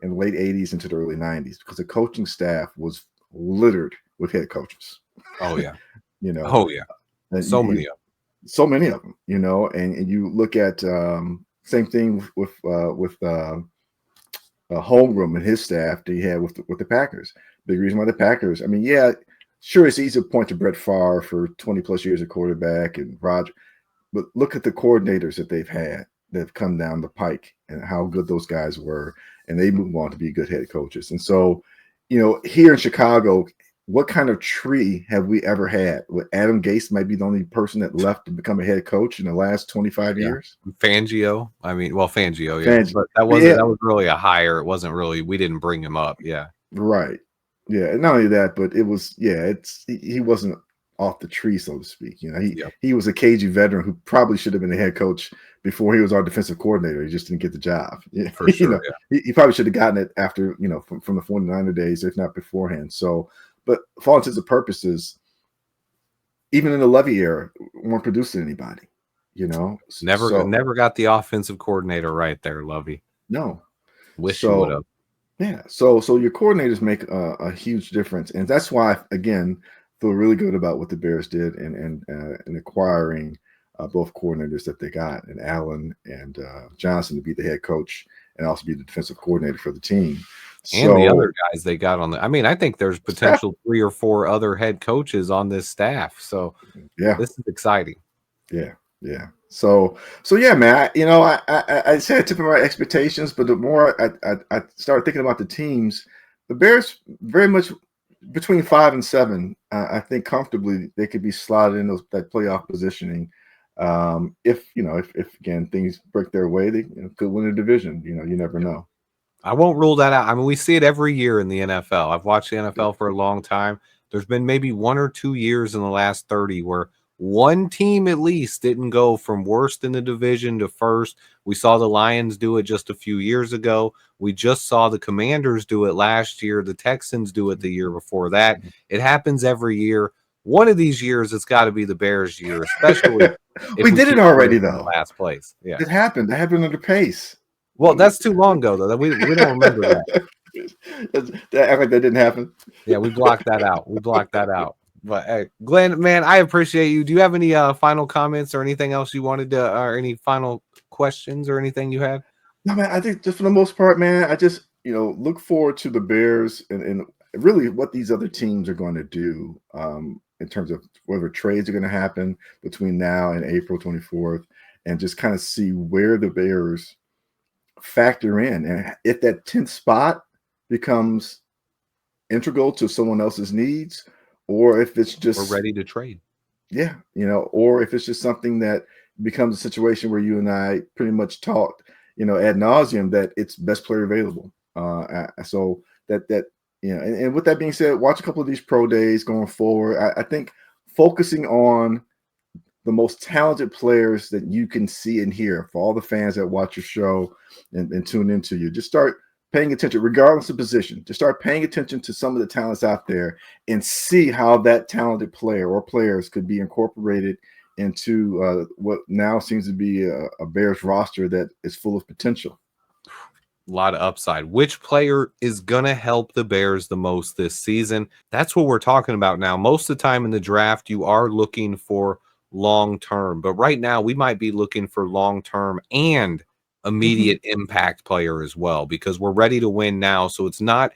in the late 80s into the early 90s, because the coaching staff was littered with head coaches. Oh, yeah. Oh, yeah. So many of them, and you look at same thing with Holmgren and his staff that he had with the Packers. Big reason why the Packers, I mean, yeah, sure, it's easy to point to Brett Favre for 20 plus years of quarterback and Roger, but look at the coordinators that they've had that have come down the pike and how good those guys were, and they move on to be good head coaches. And so here in Chicago, what kind of tree have we ever had? Adam Gase might be the only person that left to become a head coach in the last 25 years. Fangio. I mean, well, Fangio, yeah. Fangio. But that was really a hire. It wasn't really, we didn't bring him up. Yeah. Right. Yeah. And not only that, but it was, he wasn't off the tree, so to speak. He was a cagey veteran who probably should have been the head coach before he was our defensive coordinator. He just didn't get the job. For sure. He probably should have gotten it after, from the 49er days, if not beforehand. So, but for all intents and purposes, even in the Levy era, weren't producing anybody, Never got the offensive coordinator right there, Lovey. No. Wish you would have. Yeah. So your coordinators make a huge difference. And that's why, again, feel really good about what the Bears did in acquiring both coordinators that they got, and Allen and Johnson to be the head coach and also be the defensive coordinator for the team. And the other guys they got on I think there's potential 3 or 4 other head coaches on this staff. So this is exciting. Yeah. Yeah. So yeah, man, I said tipping my expectations, but the more I started thinking about the teams, the Bears very much between 5 and 7, I think comfortably they could be slotted in that playoff positioning. If again things break their way, they could win a division. You never know. I won't rule that out. I mean, we see it every year in the NFL. I've watched the NFL for a long time. There's been maybe 1 or 2 years in the last 30 where one team at least didn't go from worst in the division to first. We saw the Lions do it just a few years ago. We just saw the Commanders do it last year. The Texans do it the year before that. It happens every year. One of these years, it's got to be the Bears' year, especially we did it already, though. Last place. Yeah, it happened. That happened under Pace. Well, that's too long ago, though. We don't remember that. That act like that didn't happen. Yeah, we blocked that out. But hey, Glynn, man, I appreciate you. Do you have any final comments or anything else you wanted to, or any final questions or anything you had? No, man. I think just for the most part, man, I just look forward to the Bears and really what these other teams are going to do in terms of whether trades are going to happen between now and April 24th, and just kind of see where the Bears factor in, and if that 10th spot becomes integral to someone else's needs, or if it's just we're ready to trade. Yeah, or if it's just something that becomes a situation where you and I pretty much talked, ad nauseum, that it's best player available. So that and with that being said, watch a couple of these pro days going forward. I think focusing on the most talented players that you can see and hear, for all the fans that watch your show and tune into you, just start paying attention, regardless of position. Just start paying attention to some of the talents out there and see how that talented player or players could be incorporated into what now seems to be a Bears roster that is full of potential. A lot of upside. Which player is going to help the Bears the most this season? That's what we're talking about now. Most of the time in the draft, you are looking for long-term, but right now we might be looking for long-term and immediate impact player as well, because we're ready to win now. So it's not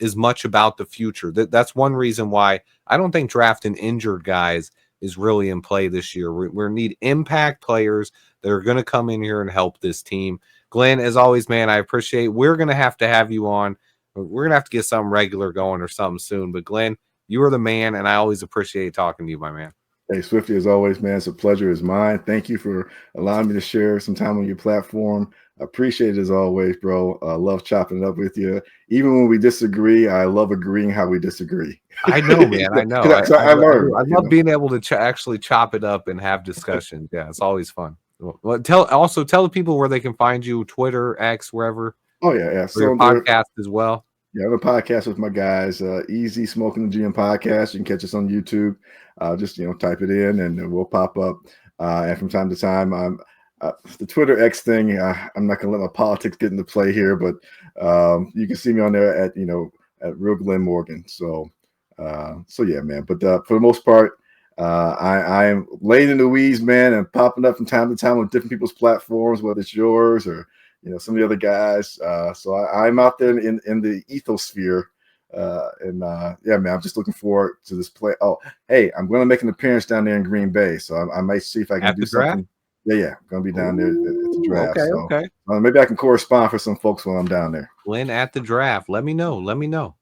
as much about the future. That's one reason why I don't think drafting injured guys is really in play this year. We need impact players that are going to come in here and help this team. Glynn, as always, man, I appreciate it. We're going to have you on. We're going to have to get something regular going or something soon. But Glynn, you are the man, and I always appreciate talking to you, my man. Hey, Swifty, as always, man, it's a pleasure. It's mine. Thank you for allowing me to share some time on your platform. I appreciate it as always, bro. I love chopping it up with you. Even when we disagree, I love agreeing how we disagree. I know, man. I know. I learned. I love being able to actually chop it up and have discussions. Yeah, it's always fun. Well, tell the people where they can find you, Twitter, X, wherever. Oh, yeah. So your podcast as well. Yeah, I have a podcast with my guys, Easy Smoking the GM Podcast. You can catch us on YouTube. Just type it in and we'll pop up. And from time to time, the Twitter X thing. I'm not gonna let my politics get into play here, but you can see me on there at Real Glynn Morgan. So yeah, man. But for the most part, I am laying in the weeds, man, and popping up from time to time on different people's platforms, whether it's yours or some of the other guys. So I'm out there in the ethosphere. Yeah, man, I'm just looking forward to this play. Oh, hey, I'm going to make an appearance down there in Green Bay, so I might see if I can do something. Yeah, I'm going to be down there at the draft. Okay. Maybe I can correspond for some folks while I'm down there. Glynn at the draft. Let me know.